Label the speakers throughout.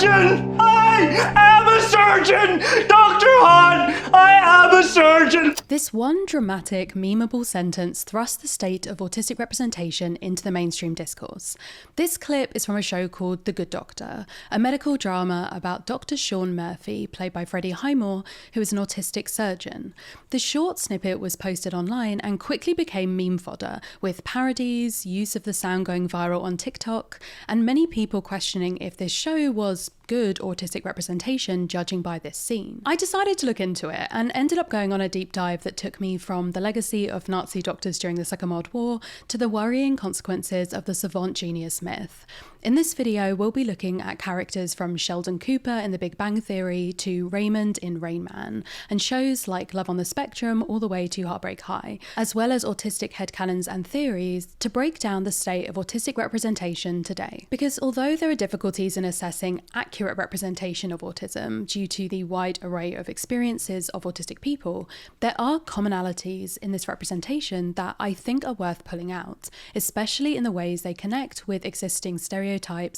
Speaker 1: surgeon! I am a surgeon! Dr. Hahn, I am a surgeon!
Speaker 2: This one dramatic, memeable sentence thrust the state of autistic representation into the mainstream discourse. This clip is from a show called The Good Doctor, a medical drama about Dr. Sean Murphy, played by Freddie Highmore, who is an autistic surgeon. The short snippet was posted online and quickly became meme fodder, with parodies, use of the sound going viral on TikTok, and many people questioning if this show was good autistic representation judging by this scene. I decided to look into it and ended up going on a deep dive that took me from the legacy of Nazi doctors during the Second World War to the worrying consequences of the savant genius myth. In this video, we'll be looking at characters from Sheldon Cooper in The Big Bang Theory to Raymond in Rain Man, and shows like Love on the Spectrum all the way to Heartbreak High, as well as autistic headcanons and theories to break down the state of autistic representation today. Because although there are difficulties in assessing accurate representation of autism due to the wide array of experiences of autistic people, there are commonalities in this representation that I think are worth pulling out, especially in the ways they connect with existing stereotypes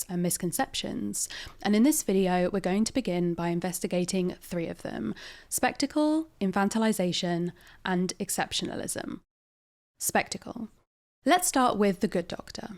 Speaker 2: and misconceptions. And in this video, we're going to begin by investigating 3 of them: spectacle, infantilization, and exceptionalism. Spectacle. Let's start with The Good Doctor.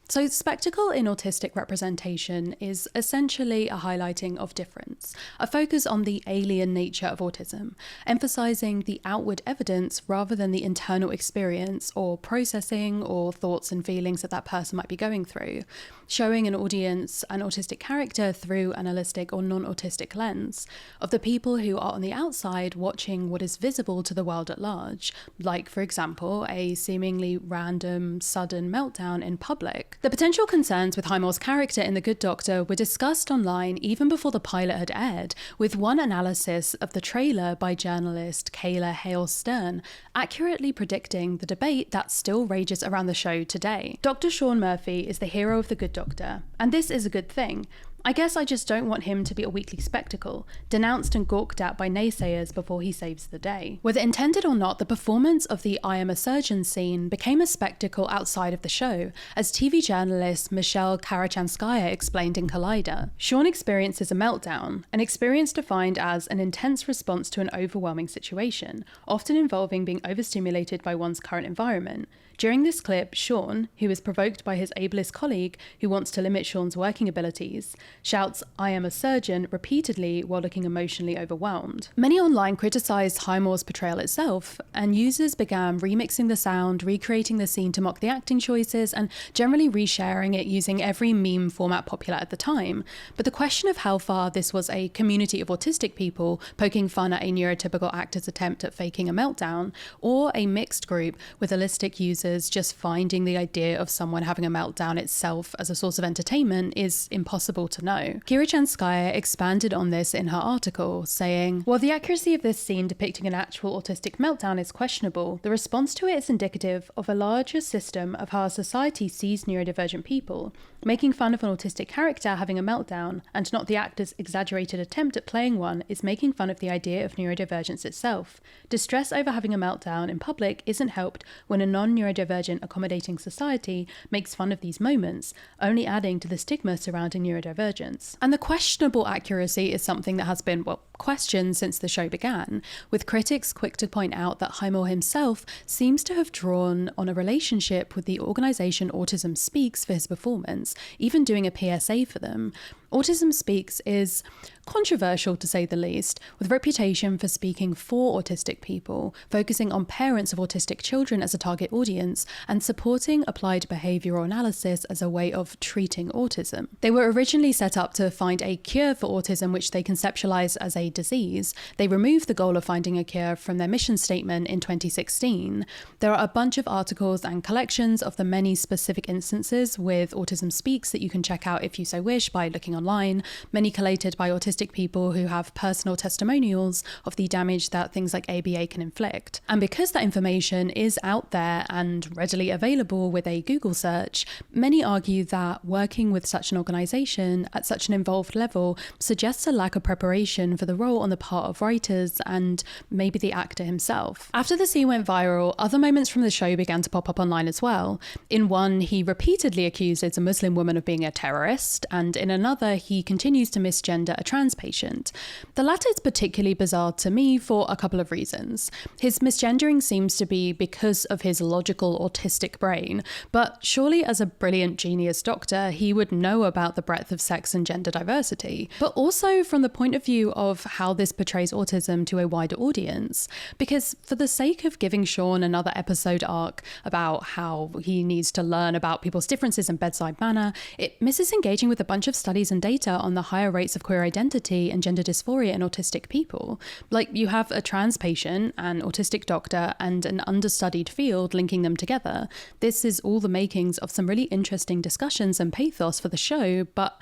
Speaker 2: So spectacle in autistic representation is essentially a highlighting of difference, a focus on the alien nature of autism, emphasizing the outward evidence rather than the internal experience or processing or thoughts and feelings that person might be going through, showing an audience an autistic character through an holistic or non-autistic lens of the people who are on the outside watching what is visible to the world at large, like, for example, a seemingly random, sudden meltdown in public. The potential concerns with Highmore's character in The Good Doctor were discussed online even before the pilot had aired, with one analysis of the trailer by journalist Kayla Hale-Stern accurately predicting the debate that still rages around the show today. Dr. Sean Murphy is the hero of The Good Doctor, and this is a good thing. I guess I just don't want him to be a weekly spectacle, denounced and gawked at by naysayers before he saves the day. Whether intended or not, the performance of the I am a surgeon scene became a spectacle outside of the show, as TV journalist Michelle Karachanskaya explained in Collider. Sean experiences a meltdown, an experience defined as an intense response to an overwhelming situation, often involving being overstimulated by one's current environment. During this clip, Sean, who is provoked by his ableist colleague who wants to limit Sean's working abilities, shouts "I am a surgeon" repeatedly while looking emotionally overwhelmed. Many online criticised Highmore's portrayal itself, and users began remixing the sound, recreating the scene to mock the acting choices, and generally resharing it using every meme format popular at the time. But the question of how far this was a community of autistic people poking fun at a neurotypical actor's attempt at faking a meltdown, or a mixed group with holistic users just finding the idea of someone having a meltdown itself as a source of entertainment is impossible to know. Karachanskaya expanded on this in her article, saying, "While the accuracy of this scene depicting an actual autistic meltdown is questionable, the response to it is indicative of a larger system of how society sees neurodivergent people. Making fun of an autistic character having a meltdown, and not the actor's exaggerated attempt at playing one, is making fun of the idea of neurodivergence itself. Distress over having a meltdown in public isn't helped when a non-neurodivergent accommodating society makes fun of these moments, only adding to the stigma surrounding neurodivergence." And the questionable accuracy is something that has been, questioned since the show began, with critics quick to point out that Highmore himself seems to have drawn on a relationship with the organisation Autism Speaks for his performance, even doing a PSA for them. Autism Speaks is controversial to say the least, with a reputation for speaking for autistic people, focusing on parents of autistic children as a target audience, and supporting applied behavioural analysis as a way of treating autism. They were originally set up to find a cure for autism, which they conceptualised as a disease. They removed the goal of finding a cure from their mission statement in 2016. There are a bunch of articles and collections of the many specific instances with Autism Speaks that you can check out if you so wish by looking online, many collated by autistic autistic people who have personal testimonials of the damage that things like ABA can inflict. And because that information is out there and readily available with a Google search, many argue that working with such an organisation at such an involved level suggests a lack of preparation for the role on the part of writers and maybe the actor himself. After the scene went viral, other moments from the show began to pop up online as well. In one, he repeatedly accuses a Muslim woman of being a terrorist, and in another, he continues to misgender a trans patient. The latter is particularly bizarre to me for a couple of reasons. His misgendering seems to be because of his logical autistic brain, but surely as a brilliant genius doctor, he would know about the breadth of sex and gender diversity, but also from the point of view of how this portrays autism to a wider audience. Because for the sake of giving Sean another episode arc about how he needs to learn about people's differences and bedside manner, it misses engaging with a bunch of studies and data on the higher rates of queer identity and gender dysphoria in autistic people. Like, you have a trans patient, an autistic doctor, and an understudied field linking them together. This is all the makings of some really interesting discussions and pathos for the show, but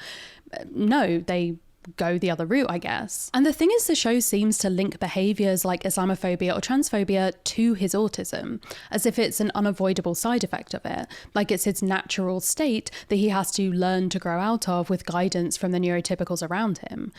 Speaker 2: no, they go the other route, I guess. And the thing is, the show seems to link behaviours like Islamophobia or transphobia to his autism, as if it's an unavoidable side effect of it, like it's his natural state that he has to learn to grow out of with guidance from the neurotypicals around him.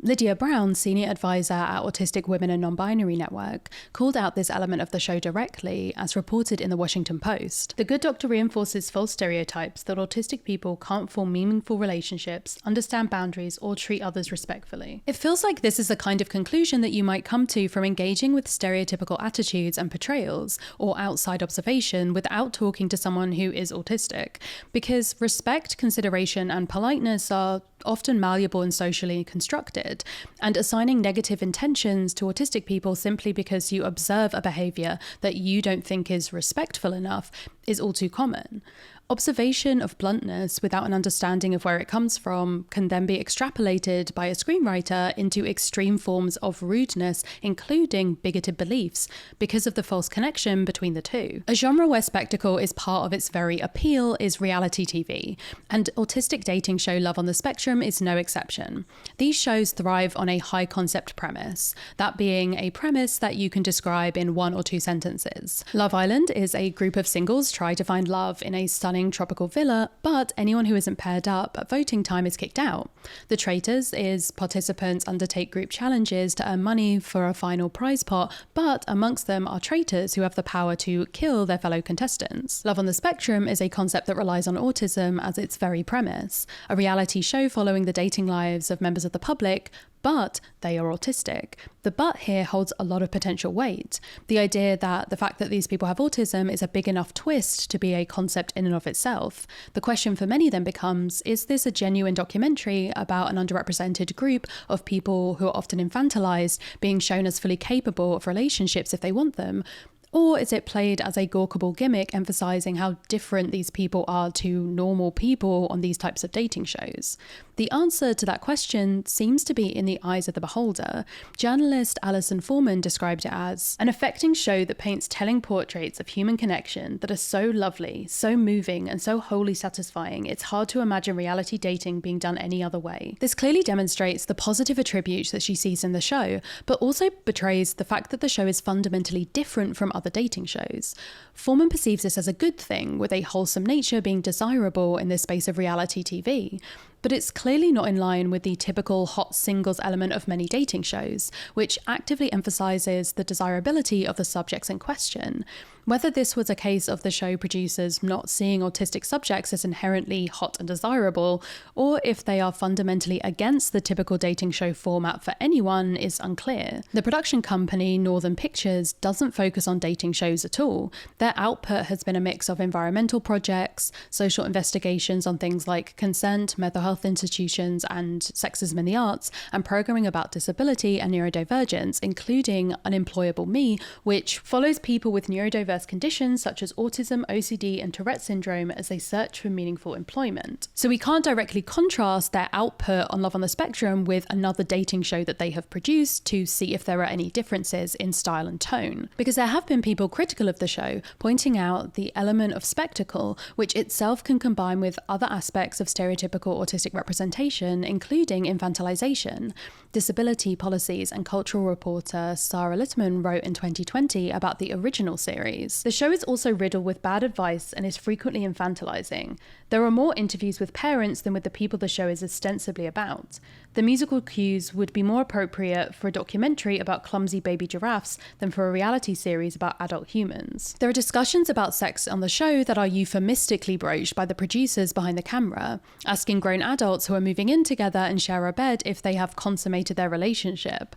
Speaker 2: Lydia Brown, senior advisor at Autistic Women and Non-Binary Network, called out this element of the show directly, as reported in the Washington Post. The Good Doctor reinforces false stereotypes that autistic people can't form meaningful relationships, understand boundaries, or treat others respectfully. It feels like this is the kind of conclusion that you might come to from engaging with stereotypical attitudes and portrayals, or outside observation, without talking to someone who is autistic, because respect, consideration, and politeness are often malleable and socially constructed, and assigning negative intentions to autistic people simply because you observe a behaviour that you don't think is respectful enough is all too common. Observation of bluntness without an understanding of where it comes from can then be extrapolated by a screenwriter into extreme forms of rudeness, including bigoted beliefs, because of the false connection between the two. A genre where spectacle is part of its very appeal is reality TV, and autistic dating show Love on the Spectrum is no exception. These shows thrive on a high concept premise, that being a premise that you can describe in 1 or 2 sentences. Love Island is a group of singles try to find love in a stunning tropical villa, but anyone who isn't paired up at voting time is kicked out. The Traitors is participants undertake group challenges to earn money for a final prize pot, but amongst them are traitors who have the power to kill their fellow contestants. Love on the Spectrum is a concept that relies on autism as its very premise, a reality show following the dating lives of members of the public, but they are autistic. The but here holds a lot of potential weight. The idea that the fact that these people have autism is a big enough twist to be a concept in and of itself. The question for many then becomes, is this a genuine documentary about an underrepresented group of people who are often infantilized being shown as fully capable of relationships if they want them? Or is it played as a gawkable gimmick emphasising how different these people are to normal people on these types of dating shows? The answer to that question seems to be in the eyes of the beholder. Journalist Alison Foreman described it as an affecting show that paints telling portraits of human connection that are so lovely, so moving, and so wholly satisfying, it's hard to imagine reality dating being done any other way. This clearly demonstrates the positive attributes that she sees in the show, but also betrays the fact that the show is fundamentally different from other dating shows. Foreman perceives this as a good thing, with a wholesome nature being desirable in this space of reality TV. But it's clearly not in line with the typical hot singles element of many dating shows, which actively emphasises the desirability of the subjects in question. Whether this was a case of the show producers not seeing autistic subjects as inherently hot and desirable, or if they are fundamentally against the typical dating show format for anyone, is unclear. The production company, Northern Pictures, doesn't focus on dating shows at all. Their output has been a mix of environmental projects, social investigations on things like consent, mental health institutions, and sexism in the arts, and programming about disability and neurodivergence, including Unemployable Me, which follows people with neurodivergent diverse conditions such as autism, OCD, and Tourette syndrome as they search for meaningful employment. So we can't directly contrast their output on Love on the Spectrum with another dating show that they have produced to see if there are any differences in style and tone. Because there have been people critical of the show, pointing out the element of spectacle, which itself can combine with other aspects of stereotypical autistic representation, including infantilization. Disability policies and cultural reporter Sarah Litterman wrote in 2020 about the original series. The show is also riddled with bad advice and is frequently infantilizing. There are more interviews with parents than with the people the show is ostensibly about. The musical cues would be more appropriate for a documentary about clumsy baby giraffes than for a reality series about adult humans. There are discussions about sex on the show that are euphemistically broached by the producers behind the camera, asking grown adults who are moving in together and share a bed if they have consummated their relationship.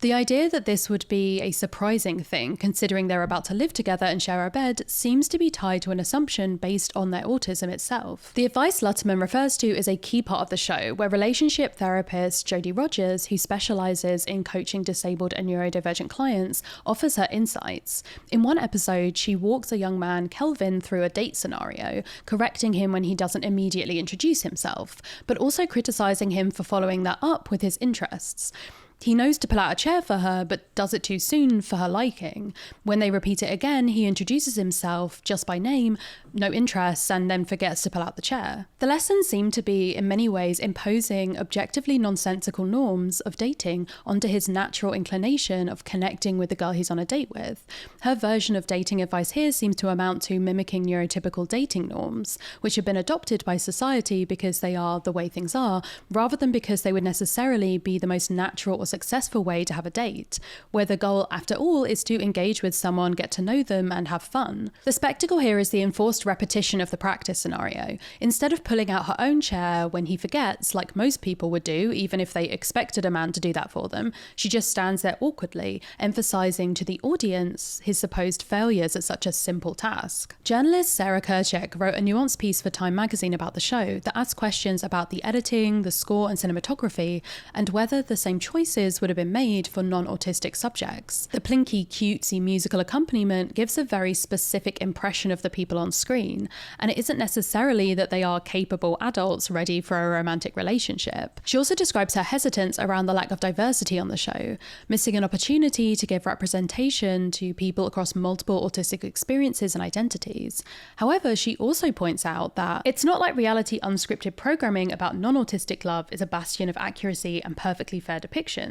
Speaker 2: The idea that this would be a surprising thing, considering they're about to live together and share a bed, seems to be tied to an assumption based on their autism itself. The advice Lutterman refers to is a key part of the show, where relationship therapist Jodie Rogers, who specialises in coaching disabled and neurodivergent clients, offers her insights. In one episode, she walks a young man, Kelvin, through a date scenario, correcting him when he doesn't immediately introduce himself, but also criticising him for following that up with his interests. He knows to pull out a chair for her, but does it too soon for her liking. When they repeat it again, he introduces himself just by name, no interest, and then forgets to pull out the chair. The lessons seem to be, in many ways, imposing objectively nonsensical norms of dating onto his natural inclination of connecting with the girl he's on a date with. Her version of dating advice here seems to amount to mimicking neurotypical dating norms, which have been adopted by society because they are the way things are, rather than because they would necessarily be the most natural or successful way to have a date, where the goal, after all, is to engage with someone, get to know them, and have fun. The spectacle here is the enforced repetition of the practice scenario. Instead of pulling out her own chair when he forgets, like most people would do, even if they expected a man to do that for them, she just stands there awkwardly, emphasizing to the audience his supposed failures at such a simple task. Journalist Sarah Kerchek wrote a nuanced piece for Time magazine about the show that asked questions about the editing, the score, and cinematography, and whether the same choices would have been made for non-autistic subjects. The plinky, cutesy musical accompaniment gives a very specific impression of the people on screen, and it isn't necessarily that they are capable adults ready for a romantic relationship. She also describes her hesitance around the lack of diversity on the show, missing an opportunity to give representation to people across multiple autistic experiences and identities. However, she also points out that it's not like reality unscripted programming about non-autistic love is a bastion of accuracy and perfectly fair depiction.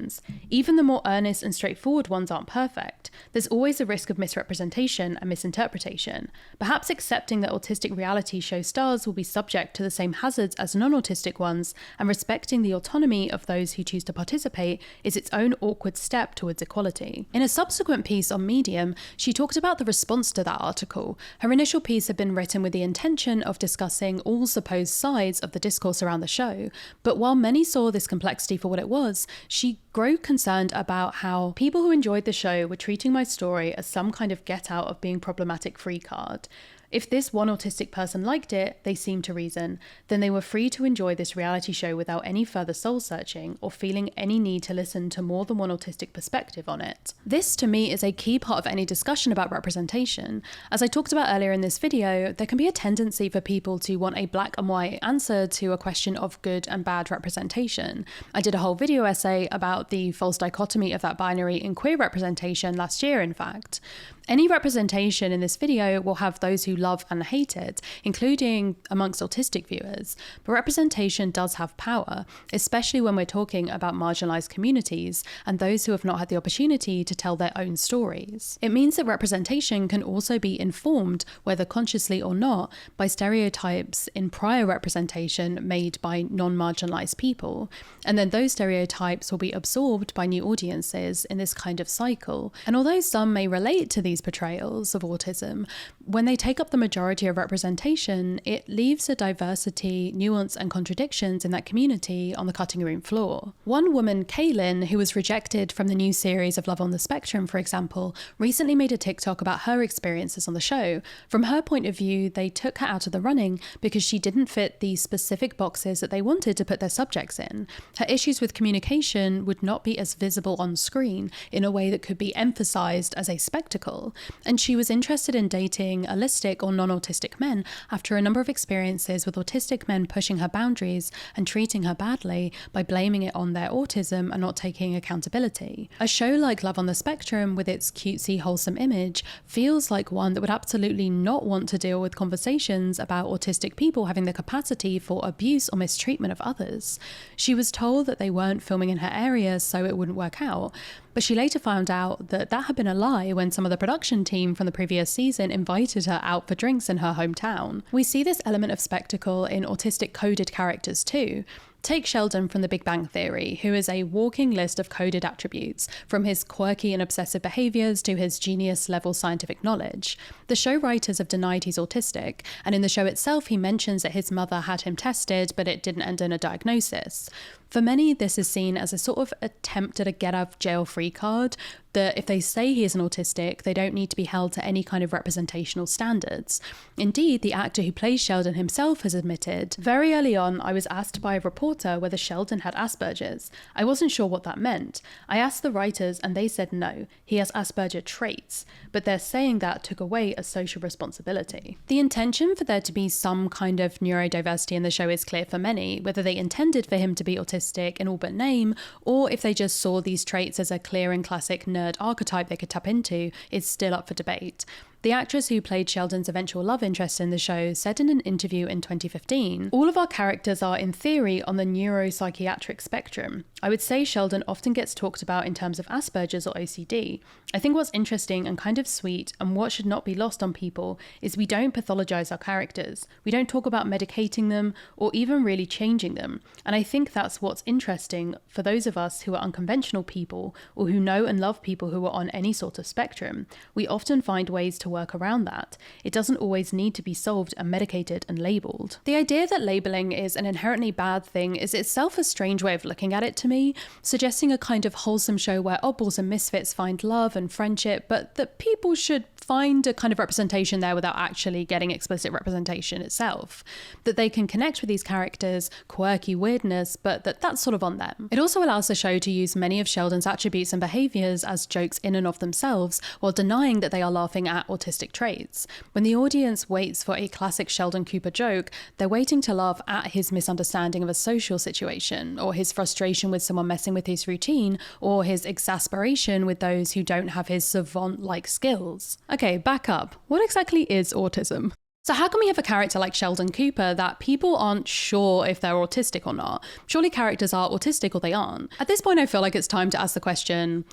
Speaker 2: Even the more earnest and straightforward ones aren't perfect. There's always a risk of misrepresentation and misinterpretation. Perhaps accepting that autistic reality show stars will be subject to the same hazards as non-autistic ones, and respecting the autonomy of those who choose to participate is its own awkward step towards equality. In a subsequent piece on Medium, she talked about the response to that article. Her initial piece had been written with the intention of discussing all supposed sides of the discourse around the show, but while many saw this complexity for what it was, she grew concerned about how people who enjoyed the show were treating my story as some kind of get out of being problematic free card. If this one autistic person liked it, they seemed to reason, then they were free to enjoy this reality show without any further soul searching or feeling any need to listen to more than one autistic perspective on it. This, to me, is a key part of any discussion about representation. As I talked about earlier in this video, there can be a tendency for people to want a black and white answer to a question of good and bad representation. I did a whole video essay about the false dichotomy of that binary in queer representation last year, in fact. Any representation in this video will have those who love and hate it, including amongst autistic viewers. But representation does have power, especially when we're talking about marginalised communities and those who have not had the opportunity to tell their own stories. It means that representation can also be informed, whether consciously or not, by stereotypes in prior representation made by non-marginalised people. And then those stereotypes will be absorbed by new audiences in this kind of cycle. And although some may relate to these portrayals of autism, when they take up the majority of representation, it leaves a diversity, nuance, and contradictions in that community on the cutting room floor. One woman, Kaylin, who was rejected from the new series of Love on the Spectrum, for example, recently made a TikTok about her experiences on the show. From her point of view, they took her out of the running because she didn't fit the specific boxes that they wanted to put their subjects in. Her issues with communication would not be as visible on screen in a way that could be emphasized as a spectacle. people, and she was interested in dating allistic or non-autistic men after a number of experiences with autistic men pushing her boundaries and treating her badly by blaming it on their autism and not taking accountability. A show like Love on the Spectrum, with its cutesy, wholesome image, feels like one that would absolutely not want to deal with conversations about autistic people having the capacity for abuse or mistreatment of others. She was told that they weren't filming in her area, so it wouldn't work out. But she later found out that that had been a lie when some of the production team from the previous season invited her out for drinks in her hometown. We see this element of spectacle in autistic coded characters too. Take Sheldon from The Big Bang Theory, who is a walking list of coded attributes, from his quirky and obsessive behaviours to his genius-level scientific knowledge. The show writers have denied he's autistic, and in the show itself he mentions that his mother had him tested, but it didn't end in a diagnosis. For many, this is seen as a sort of attempt at a get-out-of-jail-free card, that if they say he is an autistic, they don't need to be held to any kind of representational standards. Indeed, the actor who plays Sheldon himself has admitted, "Very early on, I was asked by a reporter whether Sheldon had Asperger's. I wasn't sure what that meant. I asked the writers and they said no, he has Asperger traits, but they're saying that took away a social responsibility." The intention for there to be some kind of neurodiversity in the show is clear for many, whether they intended for him to be autistic in all but name, or if they just saw these traits as a clear and classic nerd archetype they could tap into, is still up for debate. The actress who played Sheldon's eventual love interest in the show said in an interview in 2015, "All of our characters are, in theory, on the neuropsychiatric spectrum. I would say Sheldon often gets talked about in terms of Asperger's or OCD. I think what's interesting and kind of sweet, and what should not be lost on people, is we don't pathologize our characters. We don't talk about medicating them or even really changing them. And I think that's what's interesting for those of us who are unconventional people or who know and love people who are on any sort of spectrum. We often find ways to work around that. It doesn't always need to be solved and medicated and labelled." The idea that labelling is an inherently bad thing is itself a strange way of looking at it to me, suggesting a kind of wholesome show where oddballs and misfits find love and friendship, but that people should find a kind of representation there without actually getting explicit representation itself. That they can connect with these characters' quirky weirdness, but that's sort of on them. It also allows the show to use many of Sheldon's attributes and behaviours as jokes in and of themselves, while denying that they are laughing at autistic traits. When the audience waits for a classic Sheldon Cooper joke, they're waiting to laugh at his misunderstanding of a social situation, or his frustration with someone messing with his routine, or his exasperation with those who don't have his savant-like skills. Okay, back up. What exactly is autism? So how can we have a character like Sheldon Cooper that people aren't sure if they're autistic or not? Surely characters are autistic or they aren't. At this point, I feel like it's time to ask the question,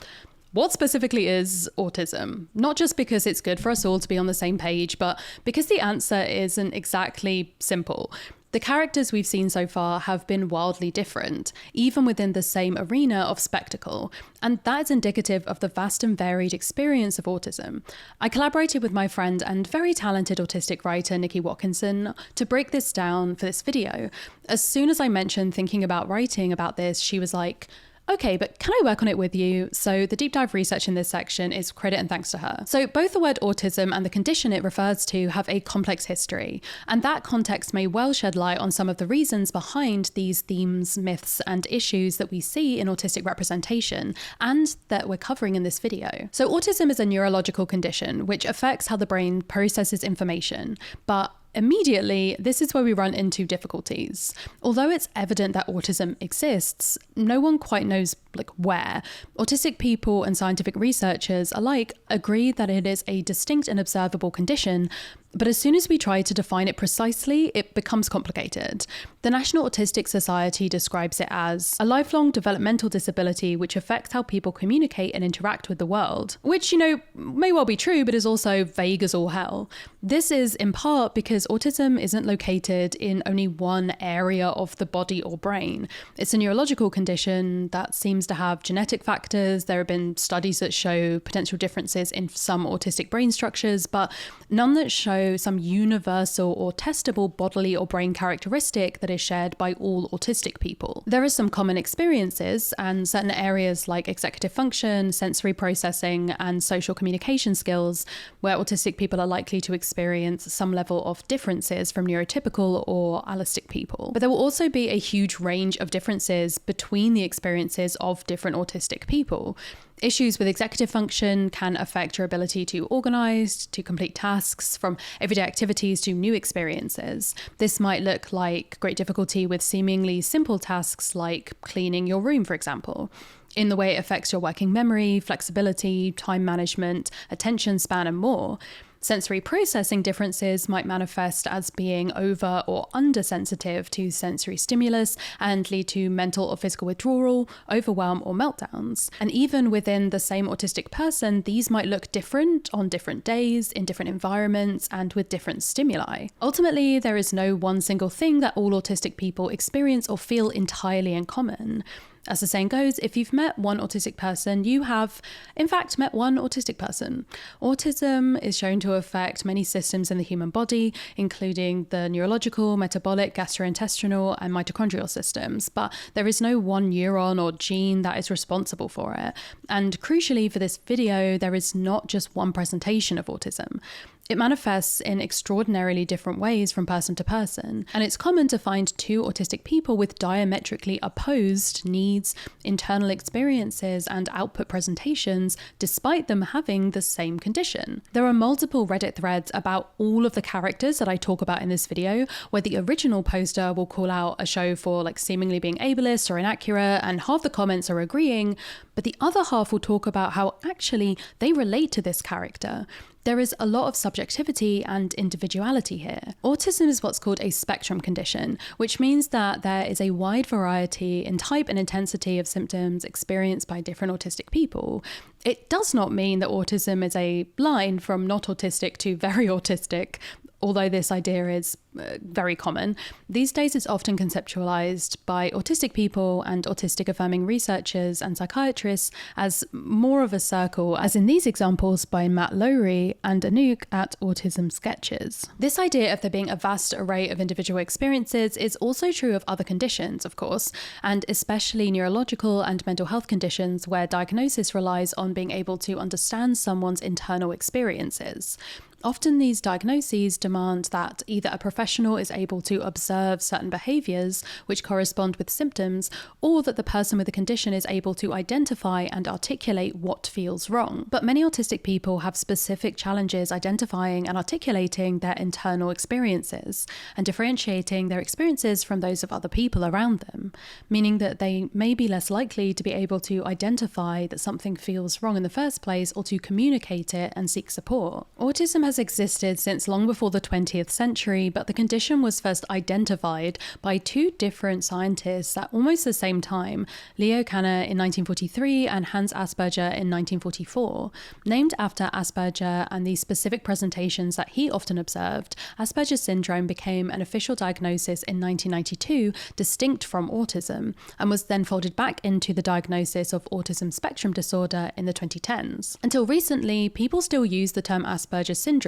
Speaker 2: what specifically is autism? Not just because it's good for us all to be on the same page, but because the answer isn't exactly simple. The characters we've seen so far have been wildly different, even within the same arena of spectacle, and that is indicative of the vast and varied experience of autism. I collaborated with my friend and very talented autistic writer Nikki Watkinson to break this down for this video. As soon as I mentioned thinking about writing about this, she was like, "Okay, but can I work on it with you?" So the deep dive research in this section is credit and thanks to her. So both the word autism and the condition it refers to have a complex history, and that context may well shed light on some of the reasons behind these themes, myths, and issues that we see in autistic representation and that we're covering in this video. So autism is a neurological condition which affects how the brain processes information, but immediately, this is where we run into difficulties. Although it's evident that autism exists, no one quite knows where. Autistic people and scientific researchers alike agree that it is a distinct and observable condition, but as soon as we try to define it precisely, it becomes complicated. The National Autistic Society describes it as a lifelong developmental disability which affects how people communicate and interact with the world, which, may well be true, but is also vague as all hell. This is in part because autism isn't located in only one area of the body or brain. It's a neurological condition that seems to have genetic factors. There have been studies that show potential differences in some autistic brain structures, but none that show some universal or testable bodily or brain characteristic that is shared by all autistic people. There are some common experiences and certain areas like executive function, sensory processing, and social communication skills where autistic people are likely to experience some level of differences from neurotypical or allistic people. But there will also be a huge range of differences between the experiences of different autistic people. Issues with executive function can affect your ability to organize, to complete tasks, from everyday activities to new experiences. This might look like great difficulty with seemingly simple tasks like cleaning your room, for example, in the way it affects your working memory, flexibility, time management, attention span, and more. Sensory processing differences might manifest as being over or undersensitive to sensory stimulus and lead to mental or physical withdrawal, overwhelm, or meltdowns. And even within the same autistic person, these might look different on different days, in different environments, and with different stimuli. Ultimately, there is no one single thing that all autistic people experience or feel entirely in common. As the saying goes, if you've met one autistic person, you have, in fact, met one autistic person. Autism is shown to affect many systems in the human body, including the neurological, metabolic, gastrointestinal, and mitochondrial systems. But there is no one neuron or gene that is responsible for it. And crucially for this video, there is not just one presentation of autism. It manifests in extraordinarily different ways from person to person, and it's common to find two autistic people with diametrically opposed needs, internal experiences, and output presentations, despite them having the same condition. There are multiple Reddit threads about all of the characters that I talk about in this video, where the original poster will call out a show for seemingly being ableist or inaccurate, and half the comments are agreeing, but the other half will talk about how actually they relate to this character. There is a lot of subjectivity and individuality here. Autism is what's called a spectrum condition, which means that there is a wide variety in type and intensity of symptoms experienced by different autistic people. It does not mean that autism is a line from not autistic to very autistic, although this idea is very common. These days it's often conceptualized by autistic people and autistic affirming researchers and psychiatrists as more of a circle, as in these examples by Matt Lowry and Anouk at Autism Sketches. This idea of there being a vast array of individual experiences is also true of other conditions, of course, and especially neurological and mental health conditions where diagnosis relies on being able to understand someone's internal experiences. Often these diagnoses demand that either a professional is able to observe certain behaviours which correspond with symptoms, or that the person with the condition is able to identify and articulate what feels wrong. But many autistic people have specific challenges identifying and articulating their internal experiences and differentiating their experiences from those of other people around them, meaning that they may be less likely to be able to identify that something feels wrong in the first place or to communicate it and seek support. Autism has existed since long before the 20th century, but the condition was first identified by two different scientists at almost the same time, Leo Kanner in 1943 and Hans Asperger in 1944. Named after Asperger and the specific presentations that he often observed, Asperger syndrome became an official diagnosis in 1992, distinct from autism, and was then folded back into the diagnosis of autism spectrum disorder in the 2010s. Until recently, people still use the term Asperger syndrome,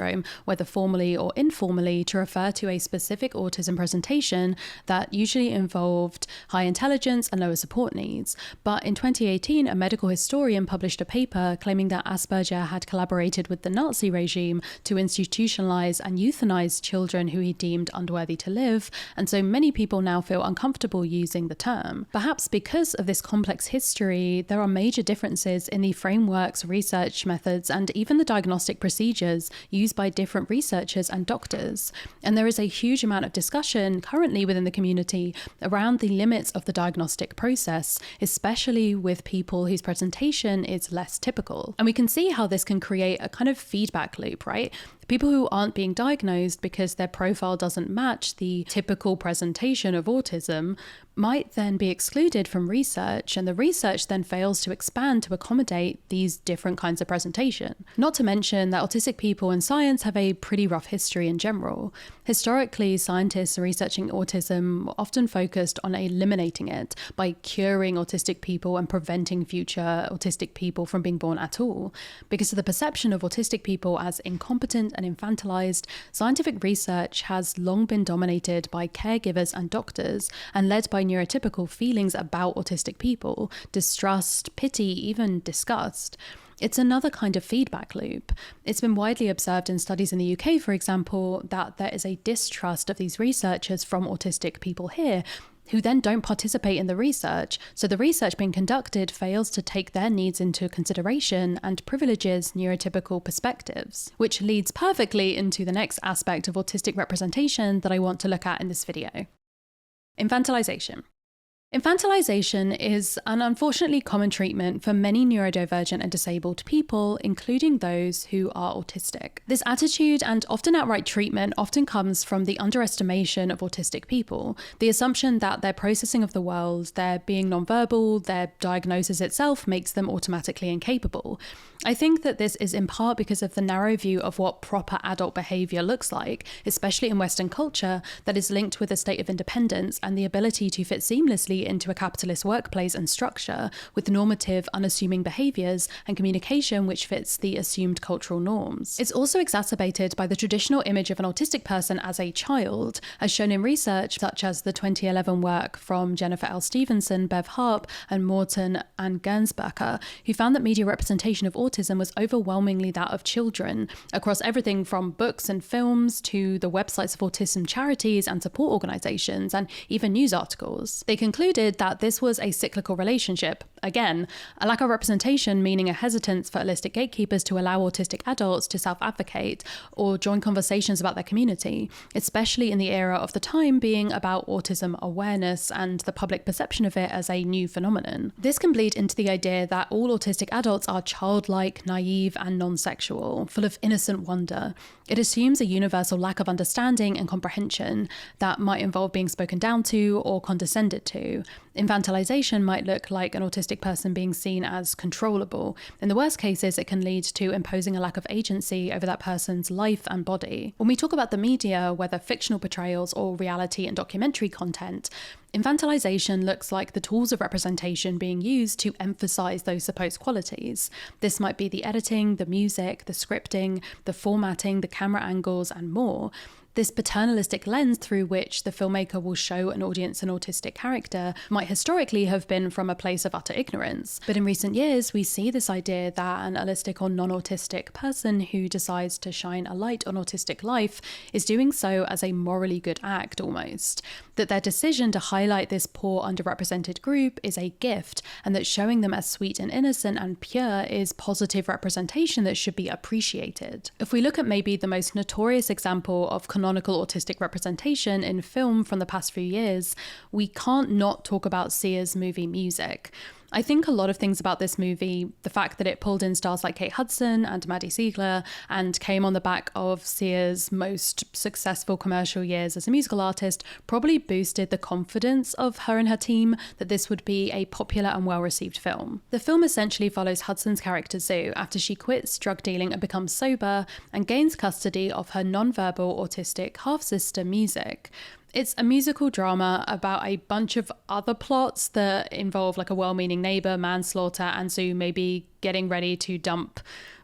Speaker 2: whether formally or informally, to refer to a specific autism presentation that usually involved high intelligence and lower support needs. But in 2018, a medical historian published a paper claiming that Asperger had collaborated with the Nazi regime to institutionalize and euthanize children who he deemed unworthy to live, and so many people now feel uncomfortable using the term. Perhaps because of this complex history, there are major differences in the frameworks, research methods, and even the diagnostic procedures used by different researchers and doctors. And there is a huge amount of discussion currently within the community around the limits of the diagnostic process, especially with people whose presentation is less typical. And we can see how this can create a kind of feedback loop, right? People who aren't being diagnosed because their profile doesn't match the typical presentation of autism might then be excluded from research, and the research then fails to expand to accommodate these different kinds of presentation. Not to mention that autistic people in science have a pretty rough history in general. Historically, scientists researching autism often focused on eliminating it by curing autistic people and preventing future autistic people from being born at all. Because of the perception of autistic people as incompetent and infantilized, scientific research has long been dominated by caregivers and doctors and led by neurotypical feelings about autistic people: distrust, pity, even disgust. It's another kind of feedback loop. It's been widely observed in studies in the UK, for example, that there is a distrust of these researchers from autistic people here, who then don't participate in the research, so the research being conducted fails to take their needs into consideration and privileges neurotypical perspectives, which leads perfectly into the next aspect of autistic representation that I want to look at in this video. Infantilization. Infantilization is an unfortunately common treatment for many neurodivergent and disabled people, including those who are autistic. This attitude and often outright treatment often comes from the underestimation of autistic people, the assumption that their processing of the world, their being nonverbal, their diagnosis itself makes them automatically incapable. I think that this is in part because of the narrow view of what proper adult behaviour looks like, especially in Western culture, that is linked with a state of independence and the ability to fit seamlessly into a capitalist workplace and structure with normative, unassuming behaviours and communication which fits the assumed cultural norms. It's also exacerbated by the traditional image of an autistic person as a child, as shown in research such as the 2011 work from Jennifer L. Stevenson, Bev Harp, and Morton and Gernsbacher, who found that media representation of autism was overwhelmingly that of children, across everything from books and films to the websites of autism charities and support organisations, and even news articles. They concluded that this was a cyclical relationship. Again, a lack of representation, meaning a hesitance for holistic gatekeepers to allow autistic adults to self-advocate or join conversations about their community, especially in the era of the time being about autism awareness and the public perception of it as a new phenomenon. This can bleed into the idea that all autistic adults are childlike, naive, and non-sexual, full of innocent wonder. It assumes a universal lack of understanding and comprehension that might involve being spoken down to or condescended to. Infantilization might look like an autistic person being seen as controllable. In the worst cases, it can lead to imposing a lack of agency over that person's life and body. When we talk about the media, whether fictional portrayals or reality and documentary content, infantilization looks like the tools of representation being used to emphasize those supposed qualities. This might be the editing, the music, the scripting, the formatting, the camera angles, and more. This paternalistic lens through which the filmmaker will show an audience an autistic character might historically have been from a place of utter ignorance. But in recent years, we see this idea that an allistic or non-autistic person who decides to shine a light on autistic life is doing so as a morally good act almost. That their decision to highlight this poor underrepresented group is a gift, and that showing them as sweet and innocent and pure is positive representation that should be appreciated. If we look at maybe the most notorious example of canonical autistic representation in film from the past few years, we can't not talk about Sia's movie Music. I think a lot of things about this movie, the fact that it pulled in stars like Kate Hudson and Maddie Ziegler and came on the back of Sia's most successful commercial years as a musical artist, probably boosted the confidence of her and her team that this would be a popular and well-received film. The film essentially follows Hudson's character Zoo after she quits drug dealing and becomes sober and gains custody of her non-verbal autistic half-sister Music. It's a musical drama about a bunch of other plots that involve like a well-meaning neighbour, manslaughter, and Sue maybe getting ready to dump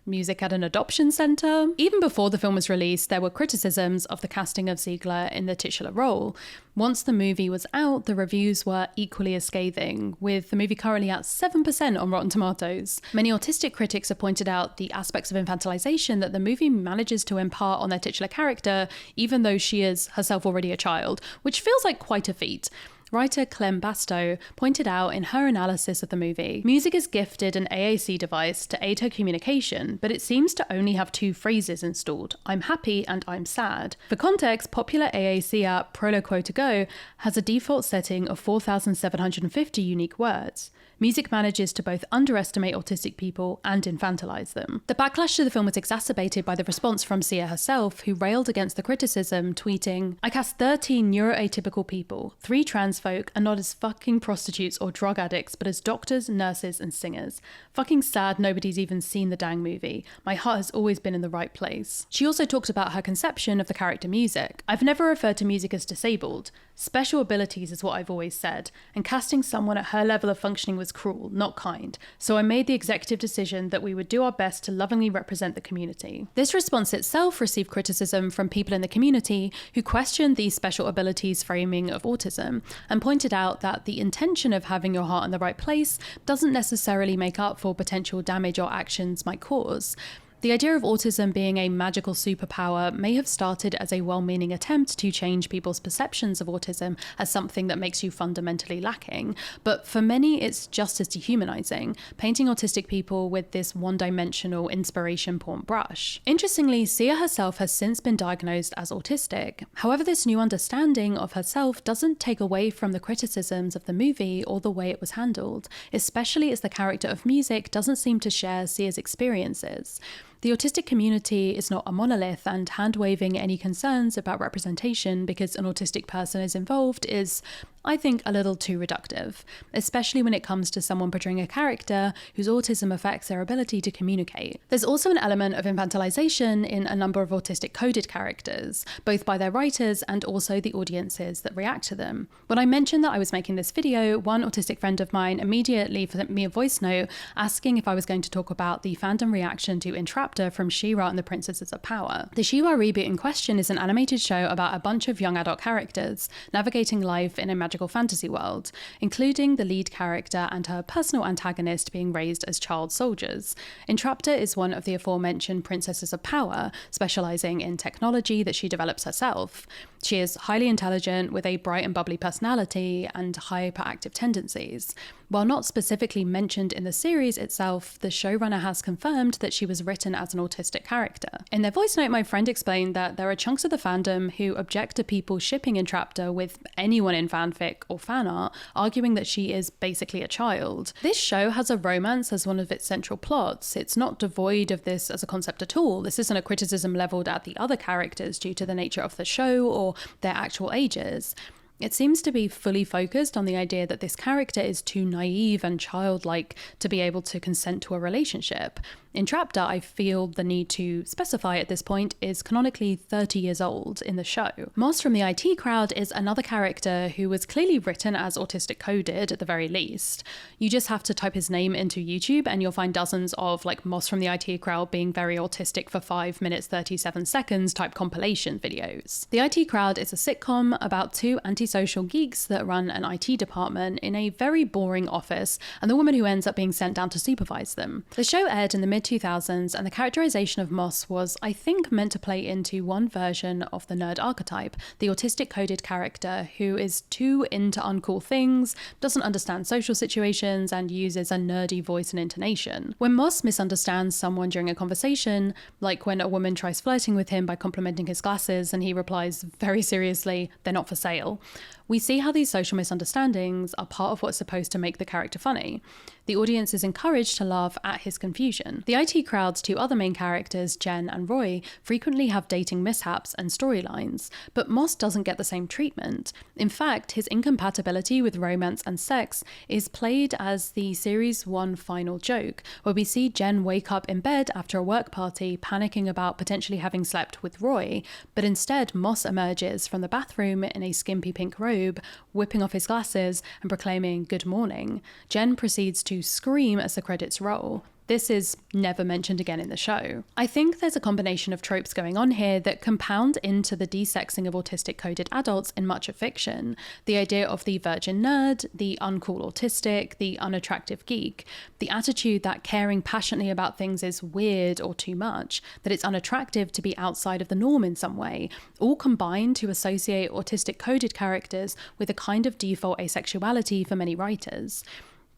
Speaker 2: Music at an adoption centre. Even before the film was released, there were criticisms of the casting of Ziegler in the titular role. Once the movie was out, the reviews were equally as scathing, with the movie currently at 7% on Rotten Tomatoes. Many autistic critics have pointed out the aspects of infantilization that the movie manages to impart on their titular character, even though she is herself already a child, which feels like quite a feat. Writer Clem Bastow pointed out in her analysis of the movie, Music is gifted an AAC device to aid her communication, but it seems to only have two phrases installed, I'm happy and I'm sad. For context, popular AAC app Proloquo2Go has a default setting of 4,750 unique words. Music manages to both underestimate autistic people and infantilize them. The backlash to the film was exacerbated by the response from Sia herself, who railed against the criticism, tweeting, I cast 13 neuroatypical people, 3 trans folk, and not as fucking prostitutes or drug addicts, but as doctors, nurses, and singers. Fucking sad nobody's even seen the dang movie. My heart has always been in the right place. She also talked about her conception of the character Music. I've never referred to Music as disabled. Special abilities is what I've always said, and casting someone at her level of functioning was cruel, not kind. So I made the executive decision that we would do our best to lovingly represent the community. This response itself received criticism from people in the community who questioned the special abilities framing of autism and pointed out that the intention of having your heart in the right place doesn't necessarily make up for potential damage or actions might cause. The idea of autism being a magical superpower may have started as a well-meaning attempt to change people's perceptions of autism as something that makes you fundamentally lacking, but for many it's just as dehumanizing, painting autistic people with this one-dimensional inspiration porn brush. Interestingly, Sia herself has since been diagnosed as autistic. However, this new understanding of herself doesn't take away from the criticisms of the movie or the way it was handled, especially as the character of Music doesn't seem to share Sia's experiences. The autistic community is not a monolith, and hand-waving any concerns about representation because an autistic person is involved is, I think, a little too reductive, especially when it comes to someone portraying a character whose autism affects their ability to communicate. There's also an element of infantilization in a number of autistic coded characters, both by their writers and also the audiences that react to them. When I mentioned that I was making this video, one autistic friend of mine immediately sent me a voice note asking if I was going to talk about the fandom reaction to Entrapta from She-Ra and the Princesses of Power. The She-Ra reboot in question is an animated show about a bunch of young adult characters navigating life in a magical fantasy world, including the lead character and her personal antagonist being raised as child soldiers. Entrapta is one of the aforementioned Princesses of Power, specializing in technology that she develops herself. She is highly intelligent with a bright and bubbly personality and hyperactive tendencies. While not specifically mentioned in the series itself, the showrunner has confirmed that she was written as an autistic character. In their voice note, my friend explained that there are chunks of the fandom who object to people shipping Entrapta with anyone in fanfic or fan art, arguing that she is basically a child. This show has a romance as one of its central plots. It's not devoid of this as a concept at all. This isn't a criticism leveled at the other characters due to the nature of the show or their actual ages. It seems to be fully focused on the idea that this character is too naive and childlike to be able to consent to a relationship. Entrapta, I feel the need to specify at this point, is canonically 30 years old in the show. Moss from the IT crowd is another character who was clearly written as autistic coded at the very least. You just have to type his name into YouTube and you'll find dozens of Moss from the IT crowd being very autistic for 5 minutes 37 seconds type compilation videos. The IT crowd is a sitcom about two antisocial geeks that run an IT department in a very boring office and the woman who ends up being sent down to supervise them. The show aired in the mid-2000s and the characterization of Moss was, I think, meant to play into one version of the nerd archetype, the autistic coded character who is too into uncool things, doesn't understand social situations, and uses a nerdy voice and intonation. When Moss misunderstands someone during a conversation, like when a woman tries flirting with him by complimenting his glasses and he replies very seriously, "They're not for sale," we see how these social misunderstandings are part of what's supposed to make the character funny. The audience is encouraged to laugh at his confusion. The IT crowd's two other main characters, Jen and Roy, frequently have dating mishaps and storylines, but Moss doesn't get the same treatment. In fact, his incompatibility with romance and sex is played as the series' one final joke, where we see Jen wake up in bed after a work party panicking about potentially having slept with Roy, but instead Moss emerges from the bathroom in a skimpy pink robe, whipping off his glasses and proclaiming "good morning." Jen proceeds to scream as the credits roll. This is never mentioned again in the show. I think there's a combination of tropes going on here that compound into the desexing of autistic coded adults in much of fiction. The idea of the virgin nerd, the uncool autistic, the unattractive geek, the attitude that caring passionately about things is weird or too much, that it's unattractive to be outside of the norm in some way, all combine to associate autistic coded characters with a kind of default asexuality for many writers.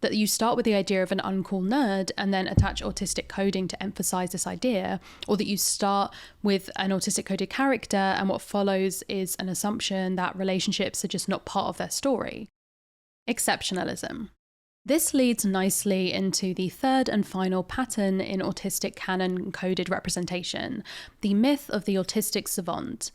Speaker 2: That you start with the idea of an uncool nerd and then attach autistic coding to emphasize this idea, or that you start with an autistic coded character and what follows is an assumption that relationships are just not part of their story. Exceptionalism. This leads nicely into the third and final pattern in autistic canon coded representation, the myth of the autistic savant.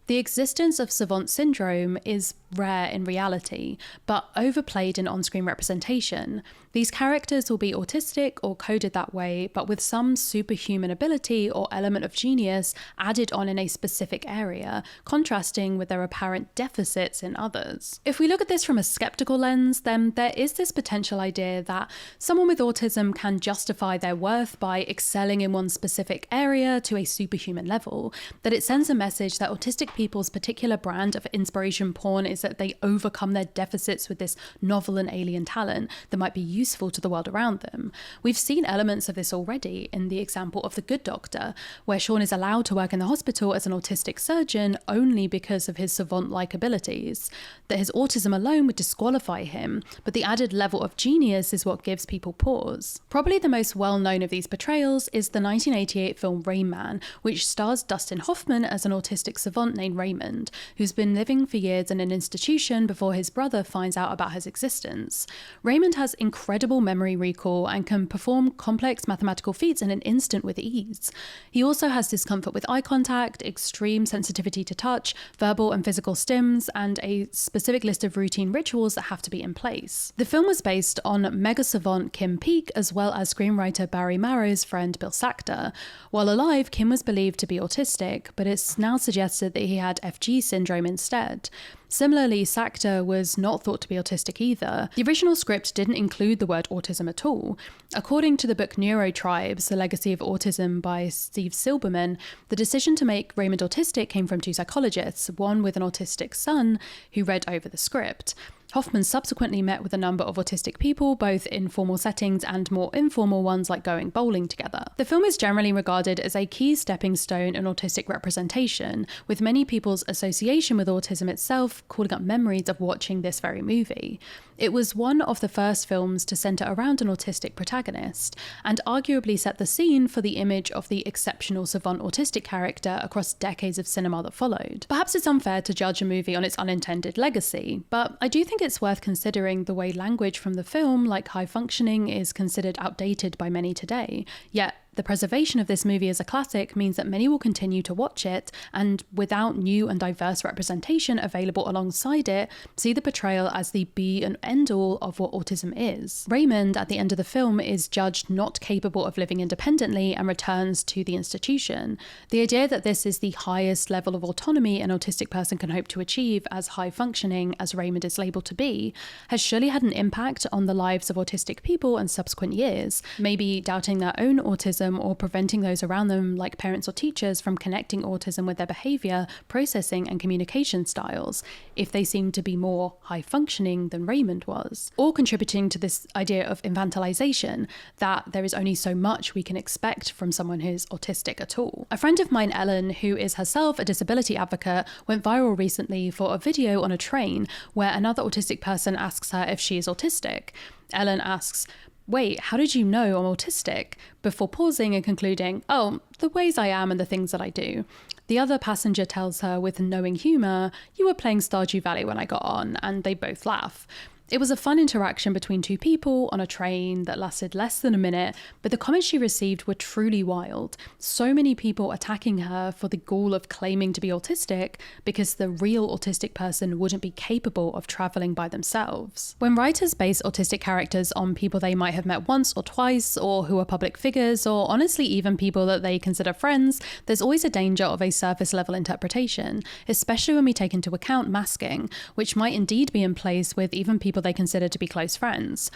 Speaker 2: The existence of savant syndrome is rare in reality, but overplayed in on-screen representation. These characters will be autistic or coded that way, but with some superhuman ability or element of genius added on in a specific area, contrasting with their apparent deficits in others. If we look at this from a skeptical lens, then there is this potential idea that someone with autism can justify their worth by excelling in one specific area to a superhuman level, that it sends a message that autistic people's particular brand of inspiration porn is that they overcome their deficits with this novel and alien talent that might be useful to the world around them. We've seen elements of this already in the example of The Good Doctor, where Sean is allowed to work in the hospital as an autistic surgeon only because of his savant-like abilities, that his autism alone would disqualify him, but the added level of genius is what gives people pause. Probably the most well-known of these portrayals is the 1988 film Rain Man, which stars Dustin Hoffman as an autistic savant named Raymond, who's been living for years in an institution before his brother finds out about his existence. Raymond has incredible memory recall and can perform complex mathematical feats in an instant with ease. He also has discomfort with eye contact, extreme sensitivity to touch, verbal and physical stims, and a specific list of routine rituals that have to be in place. The film was based on mega savant Kim Peek as well as screenwriter Barry Marrow's friend Bill Sachter. While alive, Kim was believed to be autistic, but it's now suggested that he had FG syndrome instead. Similarly, Sachter was not thought to be autistic either. The original script didn't include the word autism at all. According to the book Neurotribes, The Legacy of Autism by Steve Silberman, the decision to make Raymond autistic came from two psychologists, one with an autistic son who read over the script. Hoffman subsequently met with a number of autistic people, both in formal settings and more informal ones like going bowling together. The film is generally regarded as a key stepping stone in autistic representation, with many people's association with autism itself calling up memories of watching this very movie. It was one of the first films to centre around an autistic protagonist, and arguably set the scene for the image of the exceptional savant autistic character across decades of cinema that followed. Perhaps it's unfair to judge a movie on its unintended legacy, but I do think it's worth considering the way language from the film, like high functioning, is considered outdated by many today. Yet, the preservation of this movie as a classic means that many will continue to watch it, and without new and diverse representation available alongside it, see the portrayal as the be and end all of what autism is. Raymond, at the end of the film, is judged not capable of living independently and returns to the institution. The idea that this is the highest level of autonomy an autistic person can hope to achieve, as high functioning as Raymond is labelled to be, has surely had an impact on the lives of autistic people in subsequent years, maybe doubting their own autism or preventing those around them, like parents or teachers, from connecting autism with their behaviour, processing and communication styles, if they seem to be more high-functioning than Raymond was. Or contributing to this idea of infantilization, that there is only so much we can expect from someone who's autistic at all. A friend of mine, Ellen, who is herself a disability advocate, went viral recently for a video on a train where another autistic person asks her if she is autistic. Ellen asks, "Wait, how did you know I'm autistic?" before pausing and concluding, "Oh, the ways I am and the things that I do." The other passenger tells her with knowing humour, "You were playing Stardew Valley when I got on," and they both laugh. It was a fun interaction between two people on a train that lasted less than a minute, but the comments she received were truly wild. So many people attacking her for the gall of claiming to be autistic because the real autistic person wouldn't be capable of travelling by themselves. When writers base autistic characters on people they might have met once or twice, or who are public figures, or honestly even people that they consider friends, there's always a danger of a surface level interpretation, especially when we take into account masking, which might indeed be in place with even people they consider to be close friends.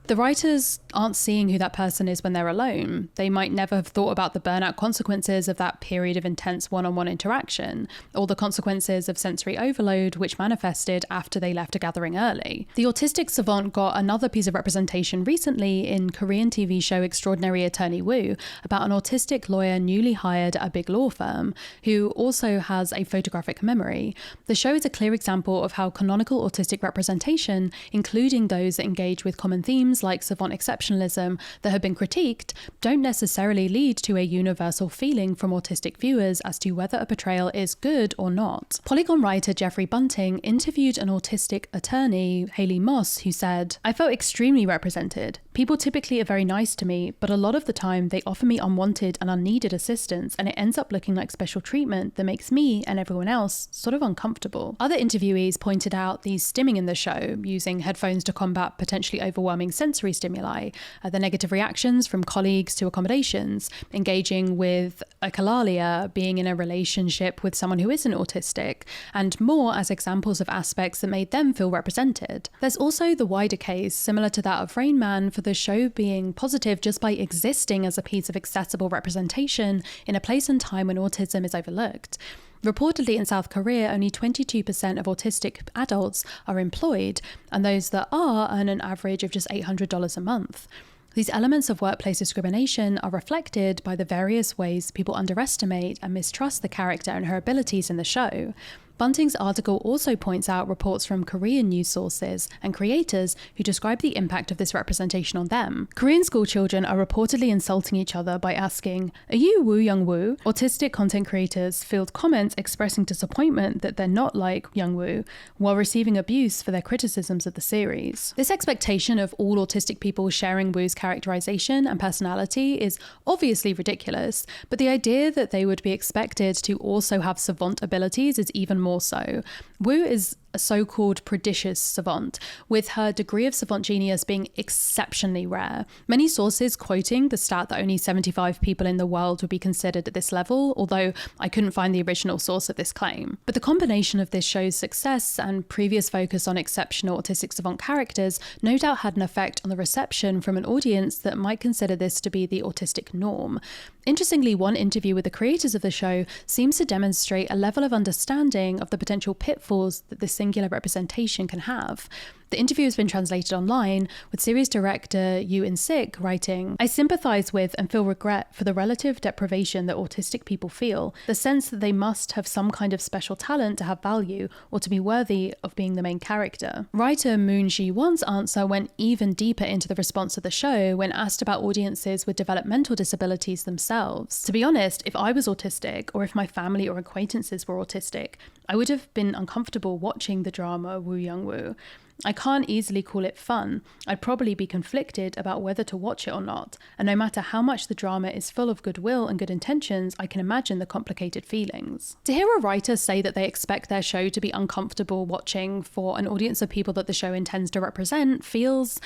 Speaker 2: The writers aren't seeing who that person is when they're alone. They might never have thought about the burnout consequences of that period of intense one-on-one interaction, or the consequences of sensory overload which manifested after they left a gathering early. The autistic savant got another piece of representation recently in Korean TV show Extraordinary Attorney Woo, about an autistic lawyer newly hired at a big law firm, who also has a photographic memory. The show is a clear example of how canonical autistic representation, including those that engage with common themes like savant exceptionalism that have been critiqued, don't necessarily lead to a universal feeling from autistic viewers as to whether a portrayal is good or not. Polygon writer Jeffrey Bunting interviewed an autistic attorney, Hayley Moss, who said, "I felt extremely represented. People typically are very nice to me, but a lot of the time they offer me unwanted and unneeded assistance, and it ends up looking like special treatment that makes me and everyone else sort of uncomfortable." Other interviewees pointed out the stimming in the show, using headphones to combat potentially overwhelming sensory stimuli, the negative reactions from colleagues to accommodations, engaging with echolalia, being in a relationship with someone who isn't autistic, and more as examples of aspects that made them feel represented. There's also the wider case, similar to that of Rain Man, for the show being positive just by existing as a piece of accessible representation in a place and time when autism is overlooked. Reportedly in South Korea, only 22% of autistic adults are employed, and those that are earn an average of just $800 a month. These elements of workplace discrimination are reflected by the various ways people underestimate and mistrust the character and her abilities in the show. Bunting's article also points out reports from Korean news sources and creators who describe the impact of this representation on them. Korean school children are reportedly insulting each other by asking, "Are you Woo Young-woo?" Autistic content creators field comments expressing disappointment that they're not like Young-woo, while receiving abuse for their criticisms of the series. This expectation of all autistic people sharing Woo's characterization and personality is obviously ridiculous, but the idea that they would be expected to also have savant abilities is even more so. Woo is a so-called prodigious savant, with her degree of savant genius being exceptionally rare. Many sources quoting the stat that only 75 people in the world would be considered at this level, although I couldn't find the original source of this claim. But the combination of this show's success and previous focus on exceptional autistic savant characters no doubt had an effect on the reception from an audience that might consider this to be the autistic norm. Interestingly, one interview with the creators of the show seems to demonstrate a level of understanding of the potential pitfalls that this singular representation can have. The interview has been translated online, with series director Yoo In-sik writing, "I sympathise with and feel regret for the relative deprivation that autistic people feel, the sense that they must have some kind of special talent to have value or to be worthy of being the main character." Writer Moon Ji-won's answer went even deeper into the response of the show when asked about audiences with developmental disabilities themselves. "To be honest, if I was autistic, or if my family or acquaintances were autistic, I would have been uncomfortable watching the drama Woo Young-woo. I can't easily call it fun. I'd probably be conflicted about whether to watch it or not, and no matter how much the drama is full of goodwill and good intentions, I can imagine the complicated feelings." To hear a writer say that they expect their show to be uncomfortable watching for an audience of people that the show intends to represent feels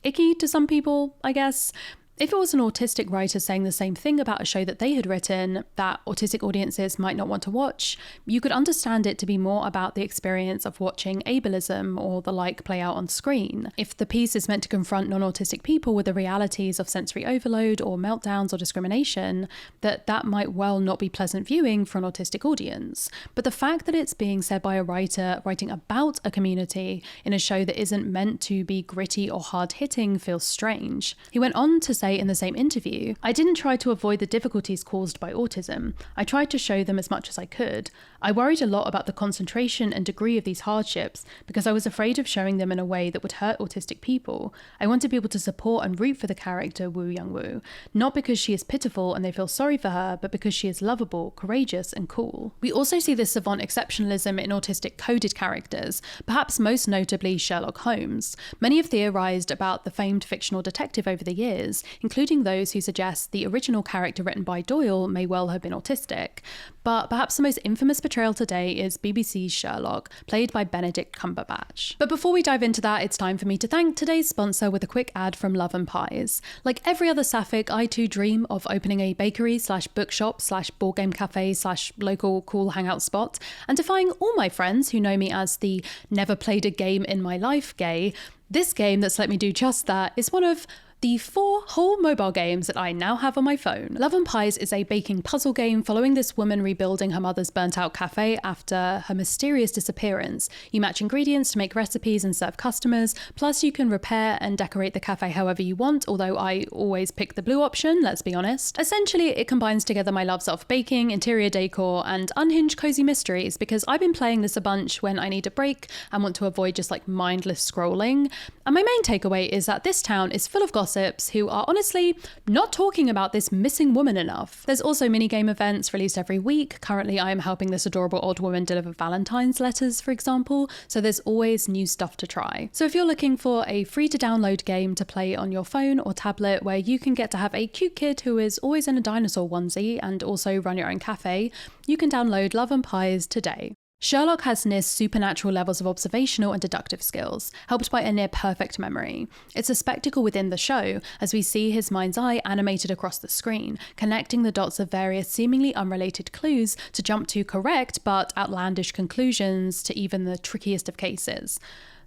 Speaker 2: icky to some people, I guess. If it was an autistic writer saying the same thing about a show that they had written that autistic audiences might not want to watch, you could understand it to be more about the experience of watching ableism or the like play out on screen. If the piece is meant to confront non-autistic people with the realities of sensory overload or meltdowns or discrimination, that might well not be pleasant viewing for an autistic audience. But the fact that it's being said by a writer writing about a community in a show that isn't meant to be gritty or hard-hitting feels strange. He went on to say in the same interview, "I didn't try to avoid the difficulties caused by autism. I tried to show them as much as I could. I worried a lot about the concentration and degree of these hardships because I was afraid of showing them in a way that would hurt autistic people. I want to be able to support and root for the character Woo Young-woo, not because she is pitiful and they feel sorry for her, but because she is lovable, courageous, and cool." We also see this savant exceptionalism in autistic coded characters, perhaps most notably Sherlock Holmes. Many have theorized about the famed fictional detective over the years, including those who suggest the original character written by Doyle may well have been autistic. But perhaps the most infamous portrayal today is BBC's Sherlock, played by Benedict Cumberbatch. But before we dive into that, it's time for me to thank today's sponsor with a quick ad from Love and Pies. Like every other sapphic, I too dream of opening a bakery/bookshop/board game cafe/local cool hangout spot and defying all my friends who know me as the never played a game in my life gay. This game that's let me do just that is one of the 4 whole mobile games that I now have on my phone. Love and Pies is a baking puzzle game following this woman rebuilding her mother's burnt-out cafe after her mysterious disappearance. You match ingredients to make recipes and serve customers, plus you can repair and decorate the cafe however you want, although I always pick the blue option, let's be honest. Essentially, it combines together my loves of baking, interior decor, and unhinged cozy mysteries, because I've been playing this a bunch when I need a break and want to avoid just like mindless scrolling. And my main takeaway is that this town is full of gossips who are honestly not talking about this missing woman enough. There's also minigame events released every week. Currently, I am helping this adorable old woman deliver Valentine's letters, for example, so there's always new stuff to try. So if you're looking for a free-to-download game to play on your phone or tablet where you can get to have a cute kid who is always in a dinosaur onesie and also run your own cafe, you can download Love and Pies today. Sherlock has near supernatural levels of observational and deductive skills, helped by a near perfect memory. It's a spectacle within the show, as we see his mind's eye animated across the screen, connecting the dots of various seemingly unrelated clues to jump to correct but outlandish conclusions to even the trickiest of cases.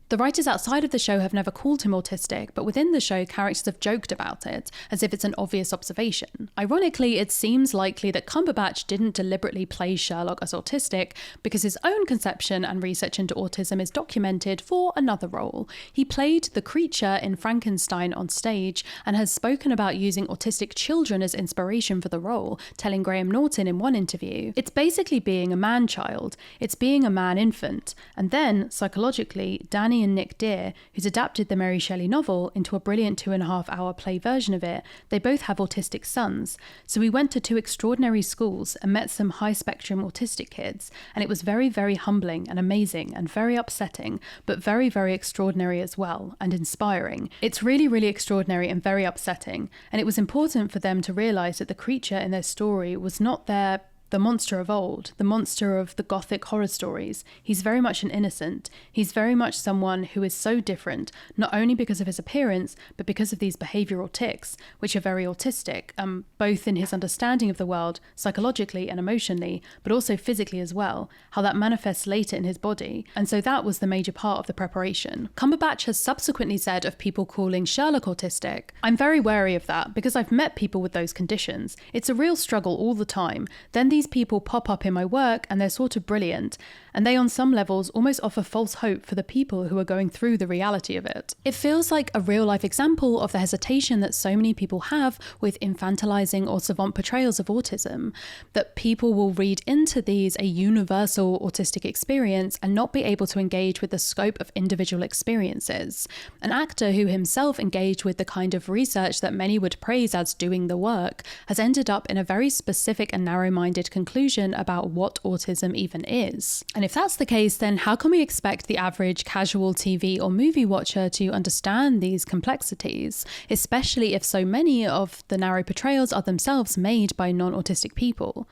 Speaker 2: The writers outside of the show have never called him autistic, but within the show, characters have joked about it, as if it's an obvious observation. Ironically, it seems likely that Cumberbatch didn't deliberately play Sherlock as autistic, because his own conception and research into autism is documented for another role. He played the creature in Frankenstein on stage, and has spoken about using autistic children as inspiration for the role, telling Graham Norton in one interview, "It's basically being a man-child. It's being a man-infant." And then, psychologically, Danny and Nick Dear, who's adapted the Mary Shelley novel into a brilliant 2.5-hour play version of it, they both have autistic sons. So we went to 2 extraordinary schools and met some high-spectrum autistic kids, and it was very, very humbling and amazing and very upsetting, but very, very extraordinary as well, and inspiring. It's really, really extraordinary and very upsetting, and it was important for them to realise that the creature in their story was not the monster of old, the monster of the gothic horror stories. He's very much an innocent. He's very much someone who is so different, not only because of his appearance, but because of these behavioural tics, which are very autistic, both in his understanding of the world, psychologically and emotionally, but also physically as well, how that manifests later in his body. And so that was the major part of the preparation. Cumberbatch has subsequently said of people calling Sherlock autistic, "I'm very wary of that, because I've met people with those conditions. It's a real struggle all the time. Then these people pop up in my work and they're sort of brilliant, and they on some levels almost offer false hope for the people who are going through the reality of it." It feels like a real life example of the hesitation that so many people have with infantilizing or savant portrayals of autism, that people will read into these a universal autistic experience and not be able to engage with the scope of individual experiences. An actor who himself engaged with the kind of research that many would praise as doing the work has ended up in a very specific and narrow-minded conclusion about what autism even is. And if that's the case, then how can we expect the average casual TV or movie watcher to understand these complexities, especially if so many of the narrow portrayals are themselves made by non-autistic people?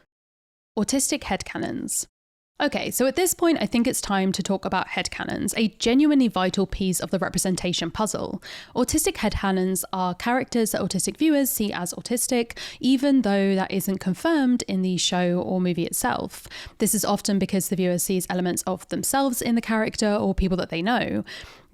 Speaker 2: Autistic headcanons. Okay, so at this point, I think it's time to talk about headcanons, a genuinely vital piece of the representation puzzle. Autistic headcanons are characters that autistic viewers see as autistic, even though that isn't confirmed in the show or movie itself. This is often because the viewer sees elements of themselves in the character or people that they know.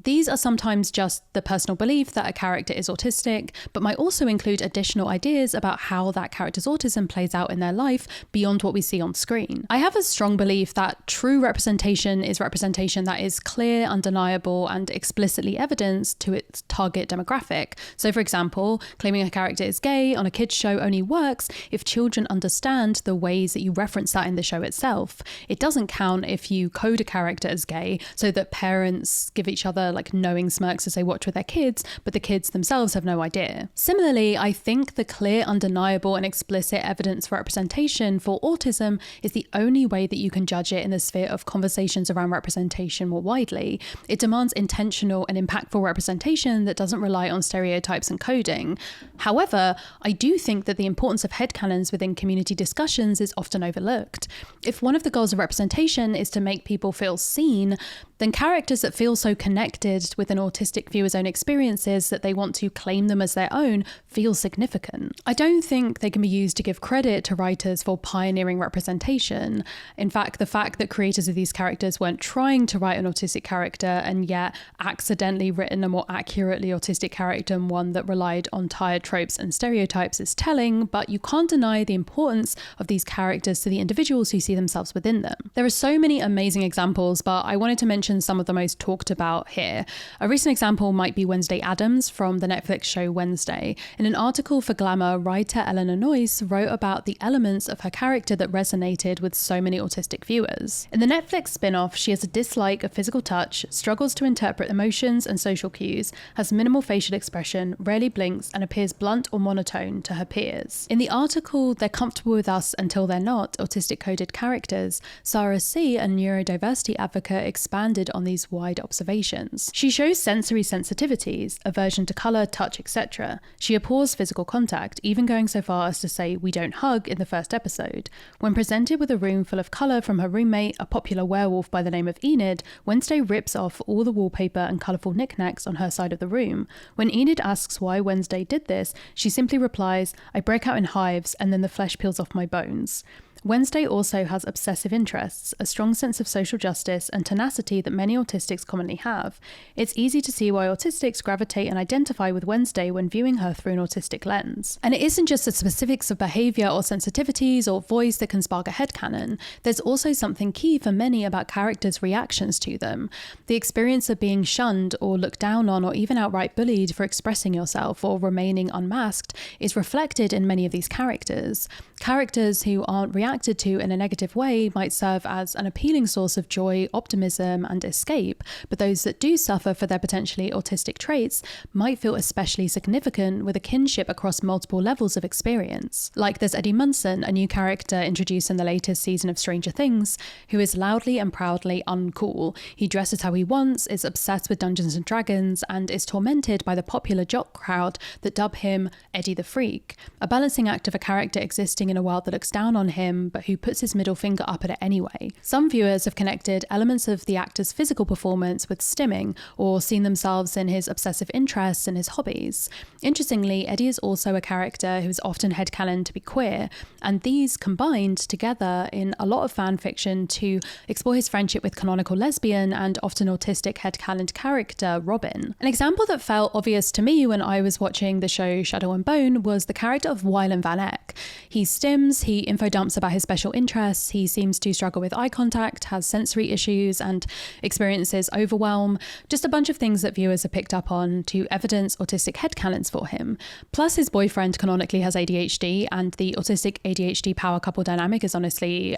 Speaker 2: These are sometimes just the personal belief that a character is autistic, but might also include additional ideas about how that character's autism plays out in their life beyond what we see on screen. I have a strong belief that true representation is representation that is clear, undeniable, and explicitly evidenced to its target demographic. So for example, claiming a character is gay on a kids show only works if children understand the ways that you reference that in the show itself. It doesn't count if you code a character as gay so that parents give each other like knowing smirks as they watch with their kids, but the kids themselves have no idea. Similarly, I think the clear, undeniable, and explicit evidence for representation for autism is the only way that you can judge it in the sphere of conversations around representation more widely. It demands intentional and impactful representation that doesn't rely on stereotypes and coding. However, I do think that the importance of headcanons within community discussions is often overlooked. If one of the goals of representation is to make people feel seen, then characters that feel so connected with an autistic viewer's own experiences that they want to claim them as their own feel significant. I don't think they can be used to give credit to writers for pioneering representation. In fact, the fact that creators of these characters weren't trying to write an autistic character and yet accidentally written a more accurately autistic character and one that relied on tired tropes and stereotypes is telling, but you can't deny the importance of these characters to the individuals who see themselves within them. There are so many amazing examples, but I wanted to mention some of the most talked about here. A recent example might be Wednesday Addams from the Netflix show Wednesday. In an article for Glamour, writer Eleanor Noyce wrote about the elements of her character that resonated with so many autistic viewers. In the Netflix spin-off, she has a dislike of physical touch, struggles to interpret emotions and social cues, has minimal facial expression, rarely blinks, and appears blunt or monotone to her peers. In the article, They're Comfortable With Us Until They're Not, Autistic Coded Characters, Sarah C., a neurodiversity advocate, expanded on these wide observations. She shows sensory sensitivities, aversion to colour, touch, etc. She abhors physical contact, even going so far as to say "we don't hug" in the first episode. When presented with a room full of colour from her roommate, a popular werewolf by the name of Enid, Wednesday rips off all the wallpaper and colourful knickknacks on her side of the room. When Enid asks why Wednesday did this, she simply replies, "I break out in hives and then the flesh peels off my bones." Wednesday also has obsessive interests, a strong sense of social justice and tenacity that many autistics commonly have. It's easy to see why autistics gravitate and identify with Wednesday when viewing her through an autistic lens. And it isn't just the specifics of behaviour or sensitivities or voice that can spark a headcanon. There's also something key for many about characters' reactions to them. The experience of being shunned or looked down on or even outright bullied for expressing yourself or remaining unmasked is reflected in many of these characters. Characters who aren't reacted to in a negative way might serve as an appealing source of joy, optimism, and escape, but those that do suffer for their potentially autistic traits might feel especially significant with a kinship across multiple levels of experience. Like there's Eddie Munson, a new character introduced in the latest season of Stranger Things, who is loudly and proudly uncool. He dresses how he wants, is obsessed with Dungeons and Dragons, and is tormented by the popular jock crowd that dub him Eddie the Freak, a balancing act of a character existing in a world that looks down on him but who puts his middle finger up at it anyway. Some viewers have connected elements of the actor's physical performance with stimming or seen themselves in his obsessive interests and his hobbies. Interestingly, Eddie is also a character who is often headcanoned to be queer, and these combined together in a lot of fan fiction to explore his friendship with canonical lesbian and often autistic headcanoned character Robin. An example that felt obvious to me when I was watching the show Shadow and Bone was the character of Wylan Van Eck. He stims, he info dumps about his special interests, he seems to struggle with eye contact, has sensory issues, and experiences overwhelm. Just a bunch of things that viewers have picked up on to evidence autistic headcanons for him. Plus, his boyfriend canonically has ADHD, and the autistic ADHD power couple dynamic is honestly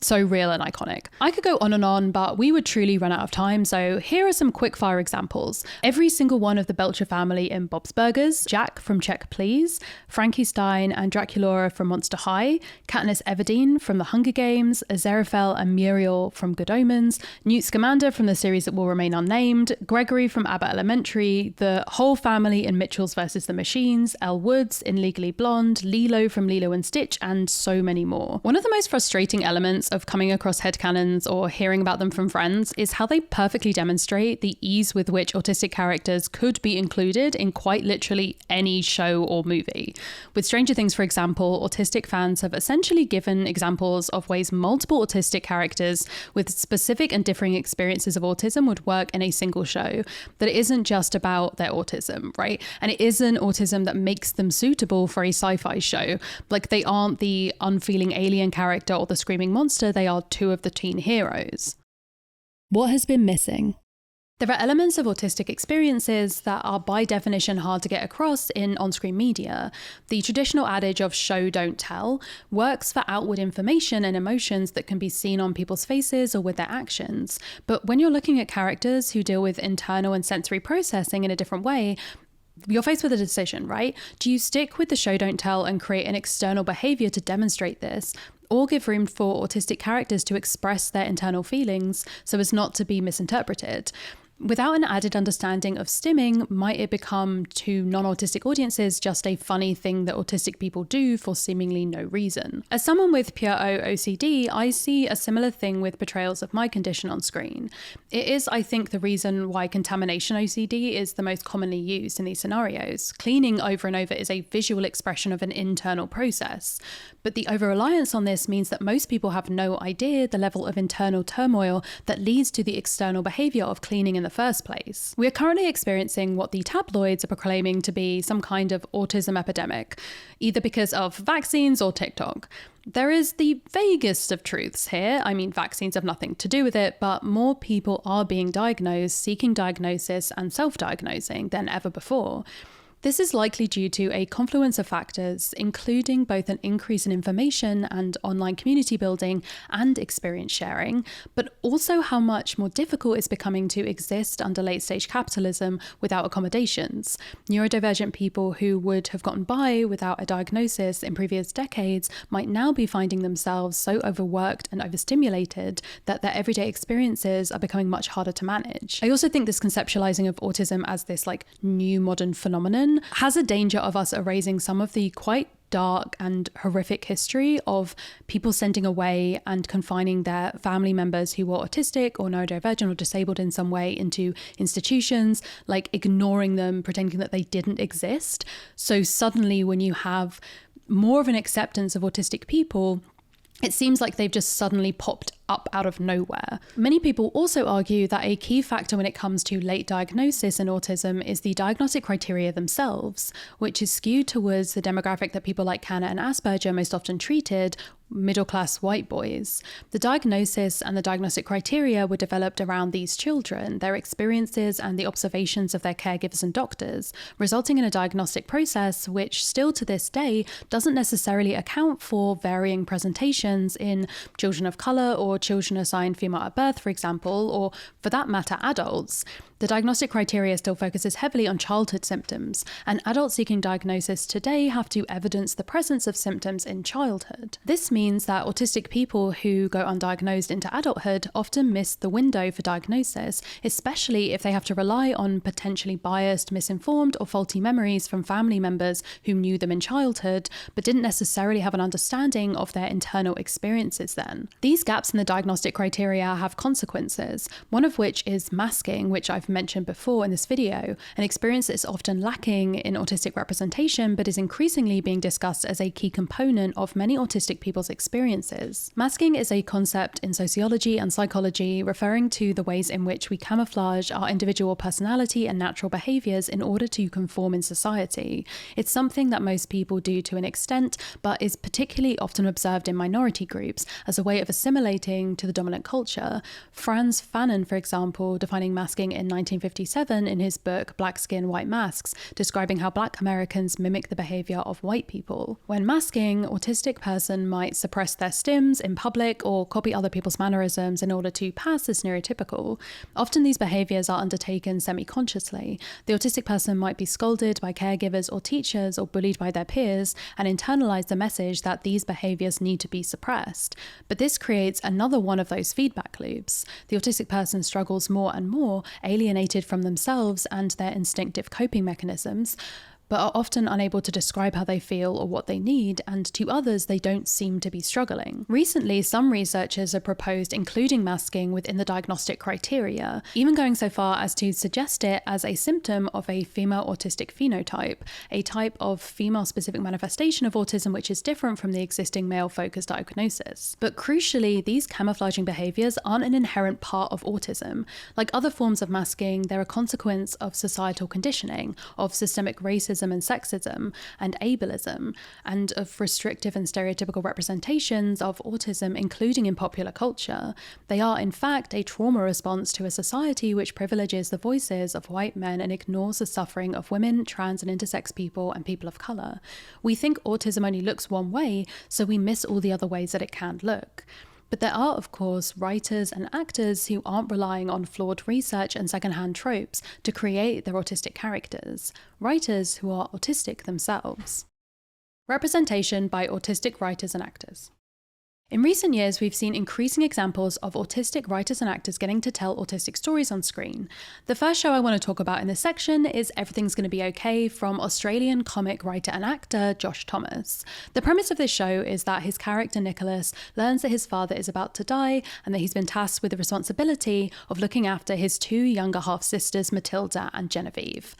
Speaker 2: so real and iconic. I could go on, but we would truly run out of time, so here are some quick-fire examples. Every single one of the Belcher family in Bob's Burgers, Jack from Check Please, Frankie Stein and Draculaura from Monster High, Katniss Everdeen from The Hunger Games, Aziraphale and Muriel from Good Omens, Newt Scamander from the series that will remain unnamed, Gregory from Abbott Elementary, the whole family in Mitchells vs. the Machines, Elle Woods in Legally Blonde, Lilo from Lilo and Stitch, and so many more. One of the most frustrating elements of coming across headcanons or hearing about them from friends is how they perfectly demonstrate the ease with which autistic characters could be included in quite literally any show or movie. With Stranger Things, for example, autistic fans have essentially given examples of ways multiple autistic characters with specific and differing experiences of autism would work in a single show. That it isn't just about their autism, right? And it isn't autism that makes them suitable for a sci-fi show. Like, they aren't the unfeeling alien character or the screaming monster, they are two of the teen heroes. What has been missing? There are elements of autistic experiences that are by definition hard to get across in on-screen media. The traditional adage of show don't tell works for outward information and emotions that can be seen on people's faces or with their actions. But when you're looking at characters who deal with internal and sensory processing in a different way, you're faced with a decision, right? Do you stick with the show don't tell and create an external behavior to demonstrate this, or give room for autistic characters to express their internal feelings so as not to be misinterpreted? Without an added understanding of stimming, might it become to non-autistic audiences just a funny thing that autistic people do for seemingly no reason? As someone with pure OCD, I see a similar thing with portrayals of my condition on screen. It is, I think, the reason why contamination OCD is the most commonly used in these scenarios. Cleaning over and over is a visual expression of an internal process. But the over-reliance on this means that most people have no idea the level of internal turmoil that leads to the external behaviour of cleaning in the first place. We are currently experiencing what the tabloids are proclaiming to be some kind of autism epidemic, either because of vaccines or TikTok. There is the vaguest of truths here. I mean, vaccines have nothing to do with it, but more people are being diagnosed, seeking diagnosis and self-diagnosing than ever before. This is likely due to a confluence of factors, including both an increase in information and online community building and experience sharing, but also how much more difficult it's becoming to exist under late-stage capitalism without accommodations. Neurodivergent people who would have gotten by without a diagnosis in previous decades might now be finding themselves so overworked and overstimulated that their everyday experiences are becoming much harder to manage. I also think this conceptualizing of autism as this new modern phenomenon has a danger of us erasing some of the quite dark and horrific history of people sending away and confining their family members who were autistic or neurodivergent or disabled in some way into institutions, ignoring them, pretending that they didn't exist. So suddenly when you have more of an acceptance of autistic people, It seems like they've just suddenly popped up out of nowhere. Many people also argue that a key factor when it comes to late diagnosis in autism is the diagnostic criteria themselves, which is skewed towards the demographic that people like Kanner and Asperger most often treated, middle-class white boys. The diagnosis and the diagnostic criteria were developed around these children, their experiences and the observations of their caregivers and doctors, resulting in a diagnostic process which still to this day doesn't necessarily account for varying presentations in children of colour or children assigned female at birth, for example, or for that matter, adults. The diagnostic criteria still focuses heavily on childhood symptoms, and adults seeking diagnosis today have to evidence the presence of symptoms in childhood. This means that autistic people who go undiagnosed into adulthood often miss the window for diagnosis, especially if they have to rely on potentially biased, misinformed, or faulty memories from family members who knew them in childhood, but didn't necessarily have an understanding of their internal experiences then. These gaps in the diagnostic criteria have consequences, one of which is masking, which I've mentioned before in this video, an experience that is often lacking in autistic representation but is increasingly being discussed as a key component of many autistic people's experiences. Masking is a concept in sociology and psychology referring to the ways in which we camouflage our individual personality and natural behaviours in order to conform in society. It's something that most people do to an extent, but is particularly often observed in minority groups as a way of assimilating to the dominant culture. Franz Fanon, for example, defining masking in 1957 in his book Black Skin, White Masks, describing how Black Americans mimic the behaviour of white people. When masking, autistic person might suppress their stims in public or copy other people's mannerisms in order to pass as neurotypical. Often these behaviours are undertaken semi-consciously. The autistic person might be scolded by caregivers or teachers or bullied by their peers and internalise the message that these behaviours need to be suppressed. But this creates another one of those feedback loops. The autistic person struggles more and more, alienated from themselves and their instinctive coping mechanisms, but are often unable to describe how they feel or what they need, and to others they don't seem to be struggling. Recently, some researchers have proposed including masking within the diagnostic criteria, even going so far as to suggest it as a symptom of a female autistic phenotype, a type of female-specific manifestation of autism which is different from the existing male-focused diagnosis. But crucially, these camouflaging behaviours aren't an inherent part of autism. Like other forms of masking, they're a consequence of societal conditioning, of systemic racism and sexism and ableism, and of restrictive and stereotypical representations of autism, including in popular culture. They are, in fact, a trauma response to a society which privileges the voices of white men and ignores the suffering of women, trans and intersex people, and people of colour. We think autism only looks one way, so we miss all the other ways that it can look. But there are, of course, writers and actors who aren't relying on flawed research and secondhand tropes to create their autistic characters, writers who are autistic themselves. Representation by autistic writers and actors. In recent years, we've seen increasing examples of autistic writers and actors getting to tell autistic stories on screen. The first show I want to talk about in this section is Everything's Gonna Be Okay from Australian comic writer and actor Josh Thomas. The premise of this show is that his character Nicholas learns that his father is about to die and that he's been tasked with the responsibility of looking after his two younger half-sisters, Matilda and Genevieve.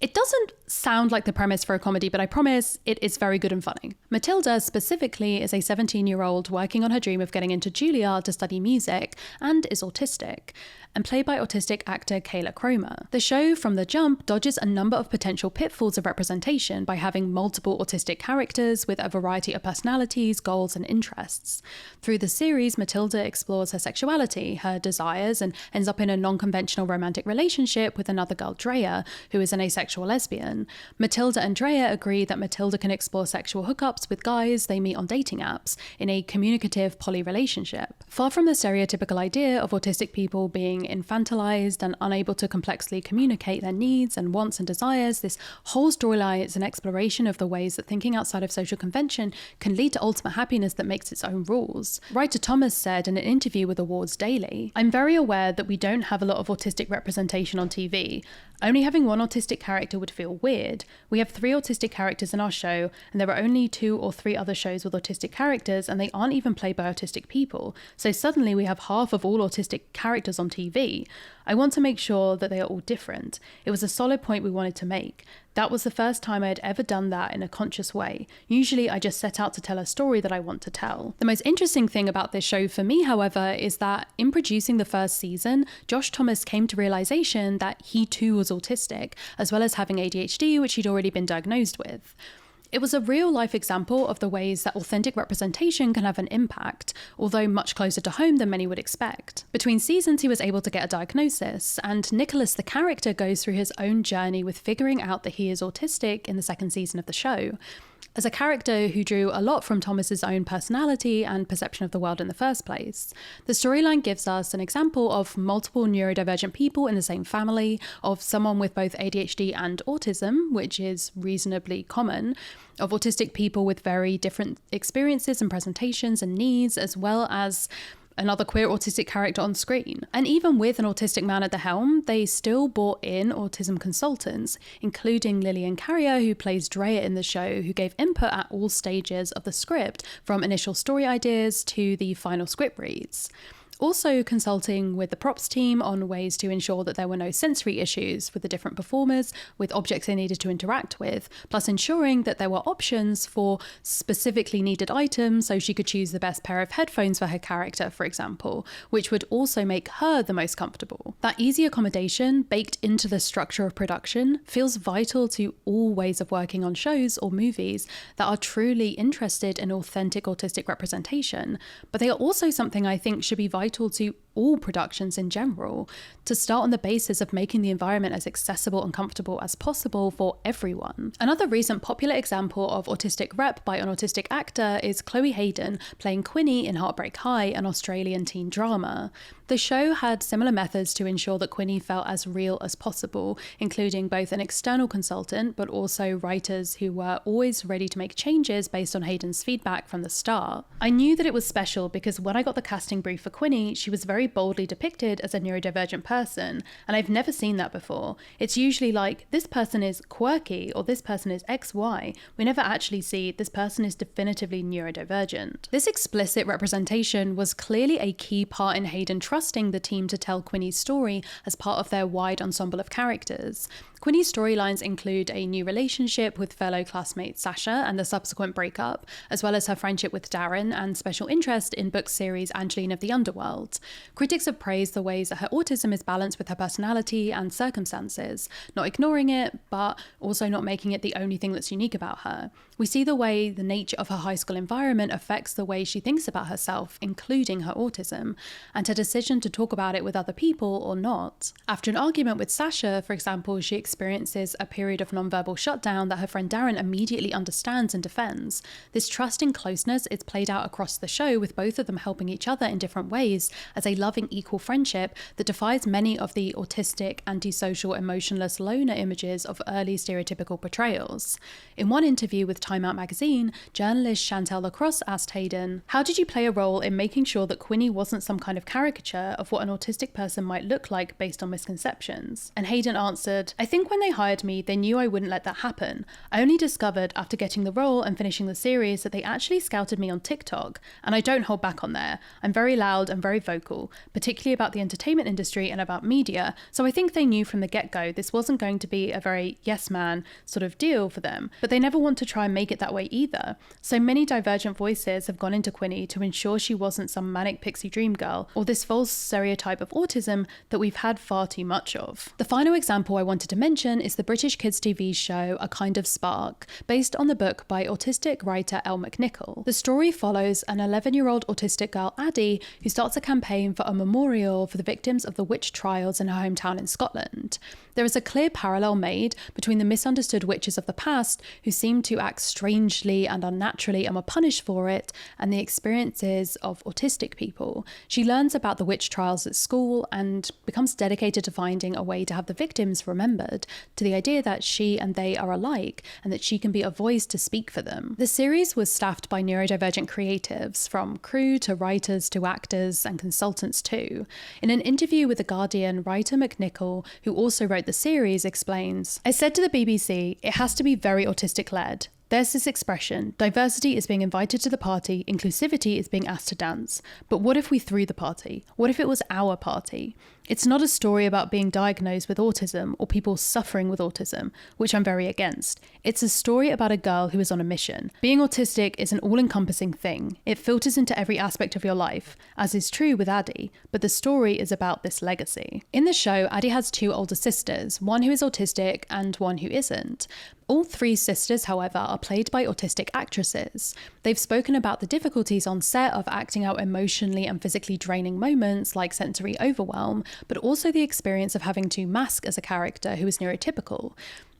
Speaker 2: It doesn't sound like the premise for a comedy, but I promise it is very good and funny. Matilda specifically is a 17-year-old working on her dream of getting into Juilliard to study music and is autistic, and played by autistic actor Kayla Cromer. The show, from the jump, dodges a number of potential pitfalls of representation by having multiple autistic characters with a variety of personalities, goals, and interests. Through the series, Matilda explores her sexuality, her desires, and ends up in a non-conventional romantic relationship with another girl, Drea, who is an asexual lesbian. Matilda and Drea agree that Matilda can explore sexual hookups with guys they meet on dating apps in a communicative poly relationship. Far from the stereotypical idea of autistic people being infantilized and unable to complexly communicate their needs and wants and desires, this whole storyline is an exploration of the ways that thinking outside of social convention can lead to ultimate happiness that makes its own rules. Writer Thomas said in an interview with Awards Daily, "I'm very aware that we don't have a lot of autistic representation on TV. Only having one autistic character would feel weird. We have 3 autistic characters in our show, and there are only 2 or 3 other shows with autistic characters, and they aren't even played by autistic people. So suddenly we have half of all autistic characters on TV. TV. I want to make sure that they are all different. It was a solid point we wanted to make. That was the first time I had ever done that in a conscious way. Usually I just set out to tell a story that I want to tell. The most interesting thing about this show for me, however, is that in producing the first season, Josh Thomas came to realization that he too was autistic, as well as having ADHD, which he'd already been diagnosed with. It was a real-life example of the ways that authentic representation can have an impact, although much closer to home than many would expect. Between seasons, he was able to get a diagnosis, and Nicholas, the character, goes through his own journey with figuring out that he is autistic in the second season of the show. As a character who drew a lot from Thomas's own personality and perception of the world in the first place, the storyline gives us an example of multiple neurodivergent people in the same family, of someone with both ADHD and autism, which is reasonably common, of autistic people with very different experiences and presentations and needs, as well as another queer autistic character on screen. And even with an autistic man at the helm, they still brought in autism consultants, including Lillian Carrier, who plays Drea in the show, who gave input at all stages of the script, from initial story ideas to the final script reads. Also consulting with the props team on ways to ensure that there were no sensory issues with the different performers, with objects they needed to interact with, plus ensuring that there were options for specifically needed items so she could choose the best pair of headphones for her character, for example, which would also make her the most comfortable. That easy accommodation, baked into the structure of production, feels vital to all ways of working on shows or movies that are truly interested in authentic autistic representation, but they are also something I think should be vital to all productions in general, to start on the basis of making the environment as accessible and comfortable as possible for everyone. Another recent popular example of autistic rep by an autistic actor is Chloe Hayden playing Quinny in Heartbreak High, an Australian teen drama. The show had similar methods to ensure that Quinny felt as real as possible, including both an external consultant but also writers who were always ready to make changes based on Hayden's feedback from the start. I knew that it was special because when I got the casting brief for Quinny, she was very boldly depicted as a neurodivergent person, and I've never seen that before. It's usually like, this person is quirky or this person is XY. We never actually see this person is definitively neurodivergent. This explicit representation was clearly a key part in Hayden trusting the team to tell Quinny's story as part of their wide ensemble of characters. Quinny's storylines include a new relationship with fellow classmate Sasha and the subsequent breakup, as well as her friendship with Darren and special interest in book series Angeline of the Underworld. Critics have praised the ways that her autism is balanced with her personality and circumstances, not ignoring it, but also not making it the only thing that's unique about her. We see the way the nature of her high school environment affects the way she thinks about herself, including her autism, and her decision to talk about it with other people or not. After an argument with Sasha, for example, she experiences a period of nonverbal shutdown that her friend Darren immediately understands and defends. This trust and closeness is played out across the show, with both of them helping each other in different ways as a loving equal friendship that defies many of the autistic, antisocial, emotionless loner images of early stereotypical portrayals. In one interview with Time Out magazine, journalist Chantel Lacrosse asked Hayden, "How did you play a role in making sure that Quinny wasn't some kind of caricature of what an autistic person might look like based on misconceptions?" And Hayden answered, "I think when they hired me, they knew I wouldn't let that happen. I only discovered after getting the role and finishing the series that they actually scouted me on TikTok, and I don't hold back on there. I'm very loud and very vocal, particularly about the entertainment industry and about media, so I think they knew from the get-go this wasn't going to be a very yes man sort of deal for them, but they never want to try and make it that way either. So many divergent voices have gone into Quinny to ensure she wasn't some manic pixie dream girl, or this false stereotype of autism that we've had far too much of." The final example I wanted to mention is the British kids TV show A Kind of Spark, based on the book by autistic writer Elle McNichol. The story follows an 11-year-old autistic girl, Addie, who starts a campaign for a memorial for the victims of the witch trials in her hometown in Scotland. There is a clear parallel made between the misunderstood witches of the past, who seem to act strangely and unnaturally and were punished for it, and the experiences of autistic people. She learns about the witch trials at school and becomes dedicated to finding a way to have the victims remembered, to the idea that she and they are alike and that she can be a voice to speak for them. The series was staffed by neurodivergent creatives, from crew to writers to actors and consultants too. In an interview with The Guardian, writer McNichol, who also wrote the series, explains, "I said to the BBC, it has to be very autistic-led. There's this expression, diversity is being invited to the party, inclusivity is being asked to dance. But what if we threw the party? What if it was our party? It's not a story about being diagnosed with autism or people suffering with autism, which I'm very against. It's a story about a girl who is on a mission. Being autistic is an all-encompassing thing. It filters into every aspect of your life, as is true with Addie, but the story is about this legacy. In the show, Addie has 2 older sisters, one who is autistic and one who isn't. All 3 sisters, however, are played by autistic actresses. They've spoken about the difficulties on set of acting out emotionally and physically draining moments like sensory overwhelm, but also the experience of having to mask as a character who is neurotypical.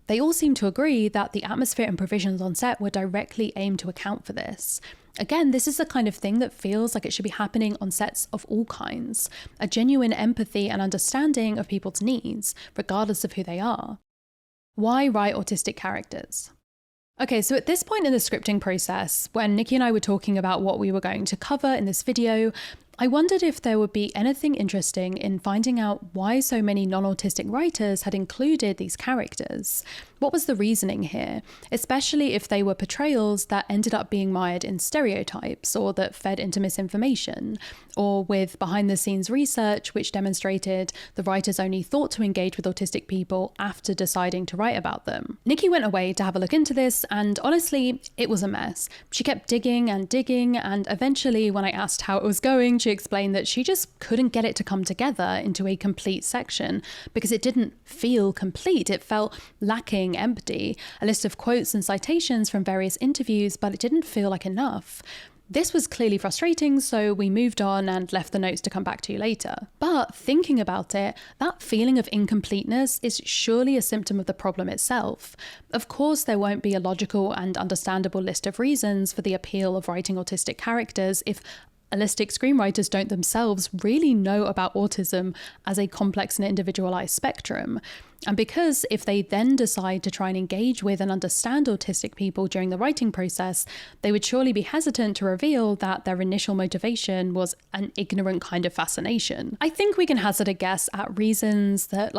Speaker 2: They all seem to agree that the atmosphere and provisions on set were directly aimed to account for this. Again, this is the kind of thing that feels like it should be happening on sets of all kinds. A genuine empathy and understanding of people's needs, regardless of who they are. Why write autistic characters? Okay, so at this point in the scripting process, when Nikki and I were talking about what we were going to cover in this video, I wondered if there would be anything interesting in finding out why so many non-autistic writers had included these characters. What was the reasoning here, especially if they were portrayals that ended up being mired in stereotypes or that fed into misinformation, or with behind-the-scenes research which demonstrated the writers only thought to engage with autistic people after deciding to write about them. Nikki went away to have a look into this, and honestly, it was a mess. She kept digging, and eventually, when I asked how it was going, she explained that she just couldn't get it to come together into a complete section because it didn't feel complete. It felt lacking, empty, a list of quotes and citations from various interviews, but it didn't feel like enough. This was clearly frustrating, so we moved on and left the notes to come back to later. But thinking about it, that feeling of incompleteness is surely a symptom of the problem itself. Of course, there won't be a logical and understandable list of reasons for the appeal of writing autistic characters if autistic screenwriters don't themselves really know about autism as a complex and individualized spectrum. And because if they then decide to try and engage with and understand autistic people during the writing process, they would surely be hesitant to reveal that their initial motivation was an ignorant kind of fascination. I think we can hazard a guess at reasons that,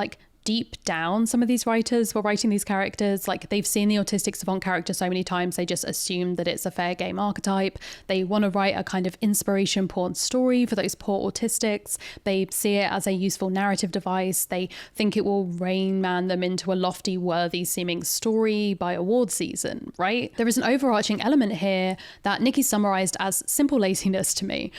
Speaker 2: deep down, some of these writers were writing these characters, they've seen the autistic savant character so many times, they just assume that it's a fair game archetype. They want to write a kind of inspiration porn story for those poor autistics. They see it as a useful narrative device. They think it will Rain Man them into a lofty, worthy seeming story by award season, right? There is an overarching element here that Nikki summarized as simple laziness to me.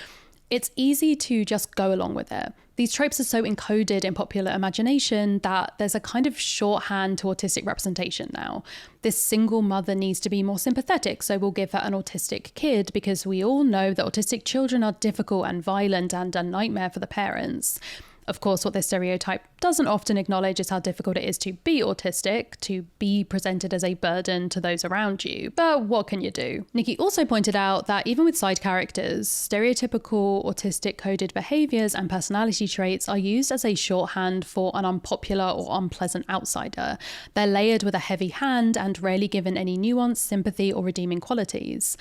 Speaker 2: It's easy to just go along with it. These tropes are so encoded in popular imagination that there's a kind of shorthand to autistic representation now. This single mother needs to be more sympathetic, so we'll give her an autistic kid because we all know that autistic children are difficult and violent and a nightmare for the parents. Of course, what this stereotype doesn't often acknowledge is how difficult it is to be autistic, to be presented as a burden to those around you. But what can you do? Nikki also pointed out that even with side characters, stereotypical autistic coded behaviors and personality traits are used as a shorthand for an unpopular or unpleasant outsider. They're layered with a heavy hand and rarely given any nuance, sympathy, or redeeming qualities.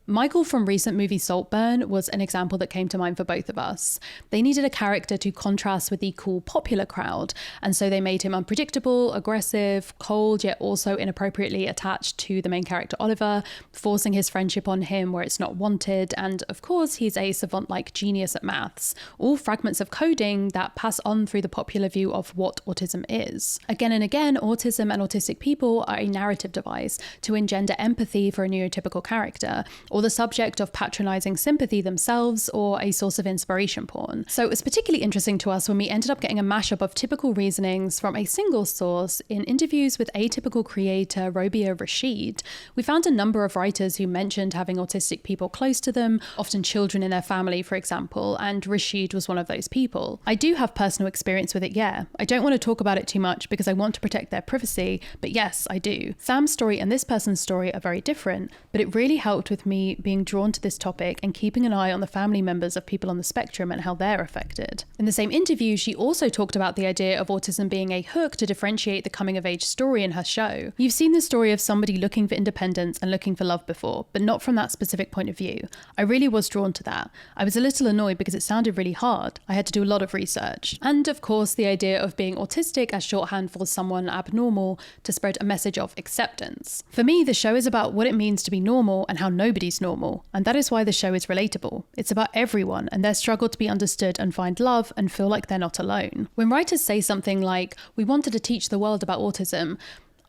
Speaker 2: Michael from recent movie Saltburn was an example that came to mind for both of us. They needed a character to contrast with the cool popular crowd, and so they made him unpredictable, aggressive, cold, yet also inappropriately attached to the main character Oliver, forcing his friendship on him where it's not wanted, and of course he's a savant-like genius at maths, all fragments of coding that pass on through the popular view of what autism is. Again and again, autism and autistic people are a narrative device to engender empathy for a neurotypical character, or the subject of patronizing sympathy themselves, or a source of inspiration porn. So it was particularly interesting to us when we ended up getting a mashup of typical reasonings from a single source in interviews with atypical creator Robia Rashid. We found a number of writers who mentioned having autistic people close to them, often children in their family, for example, and Rashid was one of those people. I do have personal experience with it, yeah. I don't want to talk about it too much because I want to protect their privacy, but yes, I do. Sam's story and this person's story are very different, but it really helped with me being drawn to this topic and keeping an eye on the family members of people on the spectrum and how they're affected. In the same interview, she also talked about the idea of autism being a hook to differentiate the coming-of-age story in her show. You've seen the story of somebody looking for independence and looking for love before, but not from that specific point of view. I really was drawn to that. I was a little annoyed because it sounded really hard. I had to do a lot of research. And of course, the idea of being autistic as shorthand for someone abnormal to spread a message of acceptance. For me, the show is about what it means to be normal and how nobody's nobody's normal, and that is why the show is relatable. It's about everyone and their struggle to be understood and find love and feel like they're not alone. When writers say something like, "We wanted to teach the world about autism,"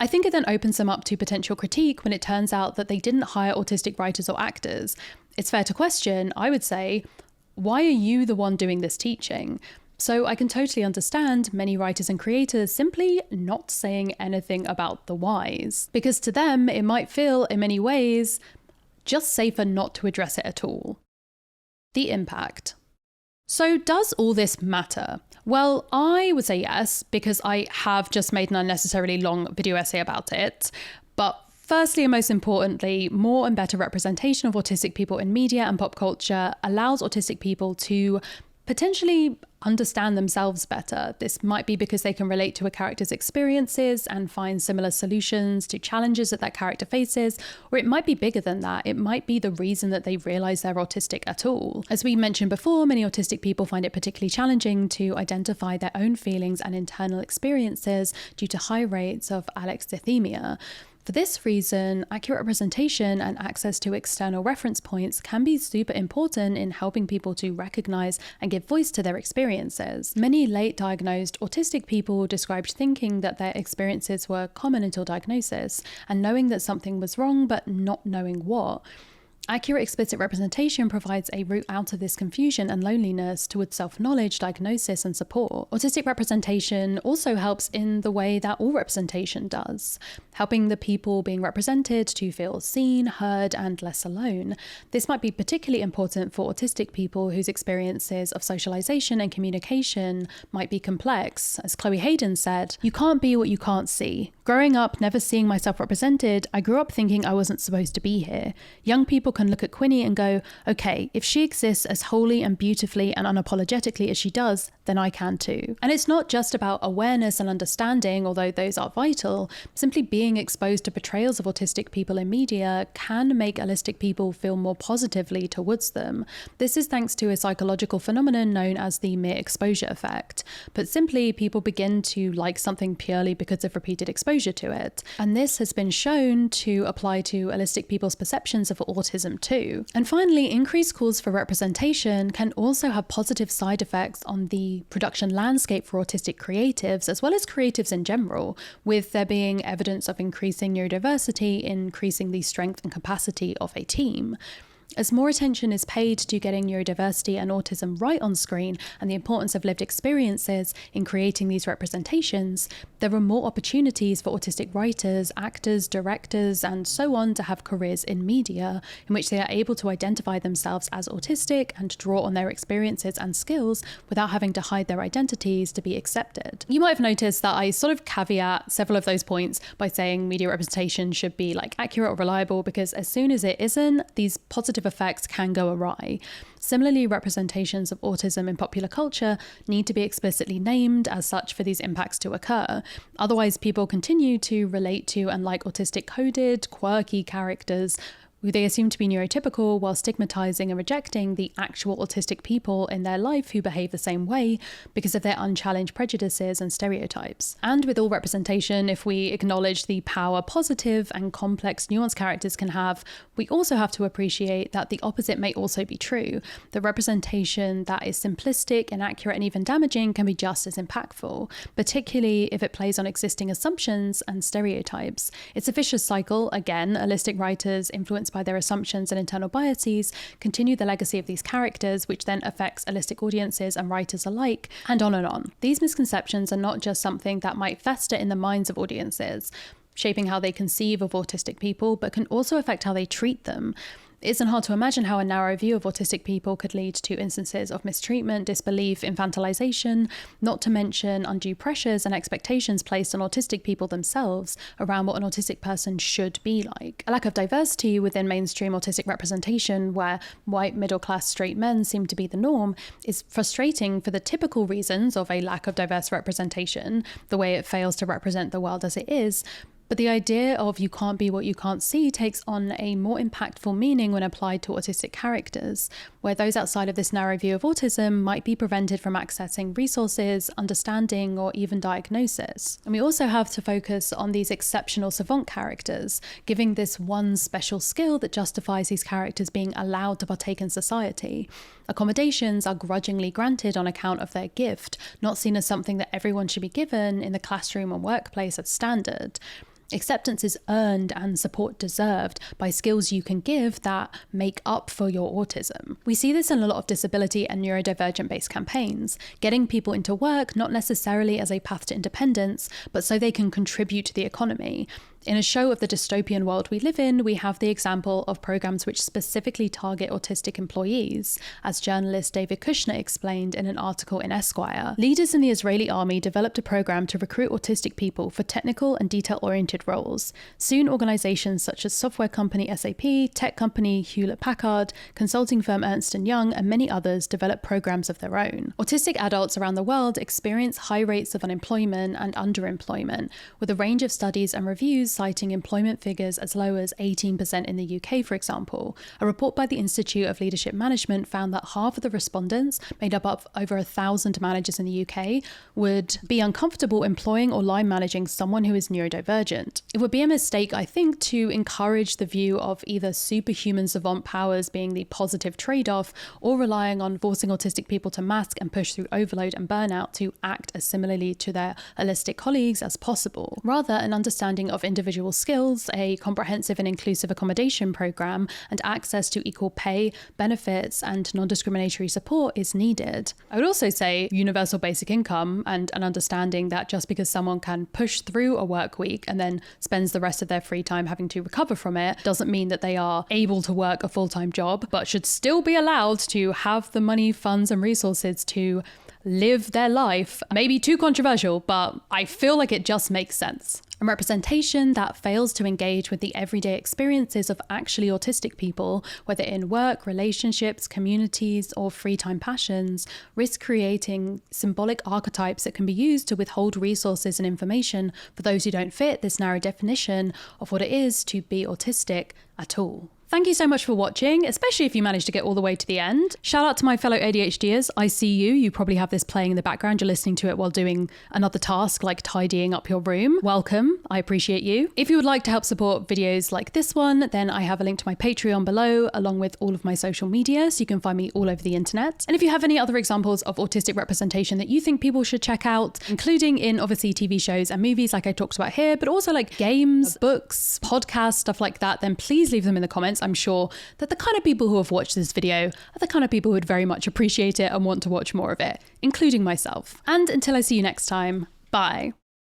Speaker 2: I think it then opens them up to potential critique when it turns out that they didn't hire autistic writers or actors. It's fair to question, I would say, why are you the one doing this teaching? So I can totally understand many writers and creators simply not saying anything about the whys, because to them it might feel, in many ways, just safer not to address it at all. The impact. So does all this matter? Well, I would say yes, because I have just made an unnecessarily long video essay about it. But firstly and most importantly, more and better representation of autistic people in media and pop culture allows autistic people to potentially understand themselves better. This might be because they can relate to a character's experiences and find similar solutions to challenges that character faces, or it might be bigger than that. It might be the reason that they realize they're autistic at all. As we mentioned before, many autistic people find it particularly challenging to identify their own feelings and internal experiences due to high rates of alexithymia. For this reason, accurate representation and access to external reference points can be super important in helping people to recognize and give voice to their experiences. Many late diagnosed autistic people described thinking that their experiences were common until diagnosis, and knowing that something was wrong but not knowing what. Accurate explicit representation provides a route out of this confusion and loneliness towards self-knowledge, diagnosis, and support. Autistic representation also helps in the way that all representation does, helping the people being represented to feel seen, heard, and less alone. This might be particularly important for autistic people whose experiences of socialization and communication might be complex. As Chloe Hayden said, "You can't be what you can't see. Growing up, never seeing myself represented, I grew up thinking I wasn't supposed to be here. Young people can look at Quinny and go, okay, if she exists as wholly and beautifully and unapologetically as she does, then I can too." And it's not just about awareness and understanding, although those are vital. Simply being exposed to portrayals of autistic people in media can make allistic people feel more positively towards them. This is thanks to a psychological phenomenon known as the mere exposure effect. Put simply, people begin to like something purely because of repeated exposure to it. And this has been shown to apply to allistic people's perceptions of autism too. And finally, increased calls for representation can also have positive side effects on the production landscape for autistic creatives, as well as creatives in general, with there being evidence of increasing neurodiversity, increasing the strength and capacity of a team. As more attention is paid to getting neurodiversity and autism right on screen and the importance of lived experiences in creating these representations, there are more opportunities for autistic writers, actors, directors, and so on to have careers in media in which they are able to identify themselves as autistic and draw on their experiences and skills without having to hide their identities to be accepted. You might have noticed that I sort of caveat several of those points by saying media representation should be accurate or reliable, because as soon as it isn't, these positive effects can go awry. Similarly, representations of autism in popular culture need to be explicitly named as such for these impacts to occur. Otherwise, people continue to relate to and like autistic coded, quirky characters who they assume to be neurotypical, while stigmatizing and rejecting the actual autistic people in their life who behave the same way because of their unchallenged prejudices and stereotypes. And with all representation, if we acknowledge the power positive and complex nuanced characters can have, we also have to appreciate that the opposite may also be true. The representation that is simplistic, inaccurate, and even damaging can be just as impactful, particularly if it plays on existing assumptions and stereotypes. It's a vicious cycle. Again, allistic writers influenced by their assumptions and internal biases continue the legacy of these characters, which then affects allistic audiences and writers alike, and on and on. These misconceptions are not just something that might fester in the minds of audiences, shaping how they conceive of autistic people, but can also affect how they treat them. It isn't hard to imagine how a narrow view of autistic people could lead to instances of mistreatment, disbelief, infantilization, not to mention undue pressures and expectations placed on autistic people themselves around what an autistic person should be like. A lack of diversity within mainstream autistic representation, where white, middle-class, straight men seem to be the norm, is frustrating for the typical reasons of a lack of diverse representation, the way it fails to represent the world as it is, But the idea of you can't be what you can't see takes on a more impactful meaning when applied to autistic characters, where those outside of this narrow view of autism might be prevented from accessing resources, understanding, or even diagnosis. And we also have to focus on these exceptional savant characters, giving this one special skill that justifies these characters being allowed to partake in society. Accommodations are grudgingly granted on account of their gift, not seen as something that everyone should be given in the classroom and workplace as standard. Acceptance is earned and support deserved by skills you can give that make up for your autism. We see this in a lot of disability and neurodivergent-based campaigns, getting people into work not necessarily as a path to independence, but so they can contribute to the economy. In a show of the dystopian world we live in, we have the example of programs which specifically target autistic employees, as journalist David Kushner explained in an article in Esquire. Leaders in the Israeli army developed a program to recruit autistic people for technical and detail-oriented roles. Soon, organizations such as software company SAP, tech company Hewlett-Packard, consulting firm Ernst & Young, and many others developed programs of their own. Autistic adults around the world experience high rates of unemployment and underemployment, with a range of studies and reviews citing employment figures as low as 18% in the UK, for example. A report by the Institute of Leadership Management found that half of the respondents, made up of over 1,000 managers in the UK, would be uncomfortable employing or line managing someone who is neurodivergent. It would be a mistake, I think, to encourage the view of either superhuman savant powers being the positive trade-off, or relying on forcing autistic people to mask and push through overload and burnout to act as similarly to their holistic colleagues as possible. Rather, an understanding of individual skills, a comprehensive and inclusive accommodation program, and access to equal pay, benefits, and non-discriminatory support is needed. I would also say universal basic income and an understanding that just because someone can push through a work week and then spends the rest of their free time having to recover from it doesn't mean that they are able to work a full-time job, but should still be allowed to have the money, funds, and resources to live their life. Maybe too controversial, but I feel like it just makes sense. A representation that fails to engage with the everyday experiences of actually autistic people, whether in work, relationships, communities, or free time passions, risks creating symbolic archetypes that can be used to withhold resources and information for those who don't fit this narrow definition of what it is to be autistic at all. Thank you so much for watching, especially if you managed to get all the way to the end. Shout out to my fellow ADHDers. I see you. You probably have this playing in the background. You're listening to it while doing another task like tidying up your room. Welcome. I appreciate you. If you would like to help support videos like this one, then I have a link to my Patreon below, along with all of my social media, so you can find me all over the internet. And if you have any other examples of autistic representation that you think people should check out, including in obviously TV shows and movies like I talked about here, but also like games, books, podcasts, stuff like that, then please leave them in the comments. I'm sure that the kind of people who have watched this video are the kind of people who would very much appreciate it and want to watch more of it, including myself. And until I see you next time, bye.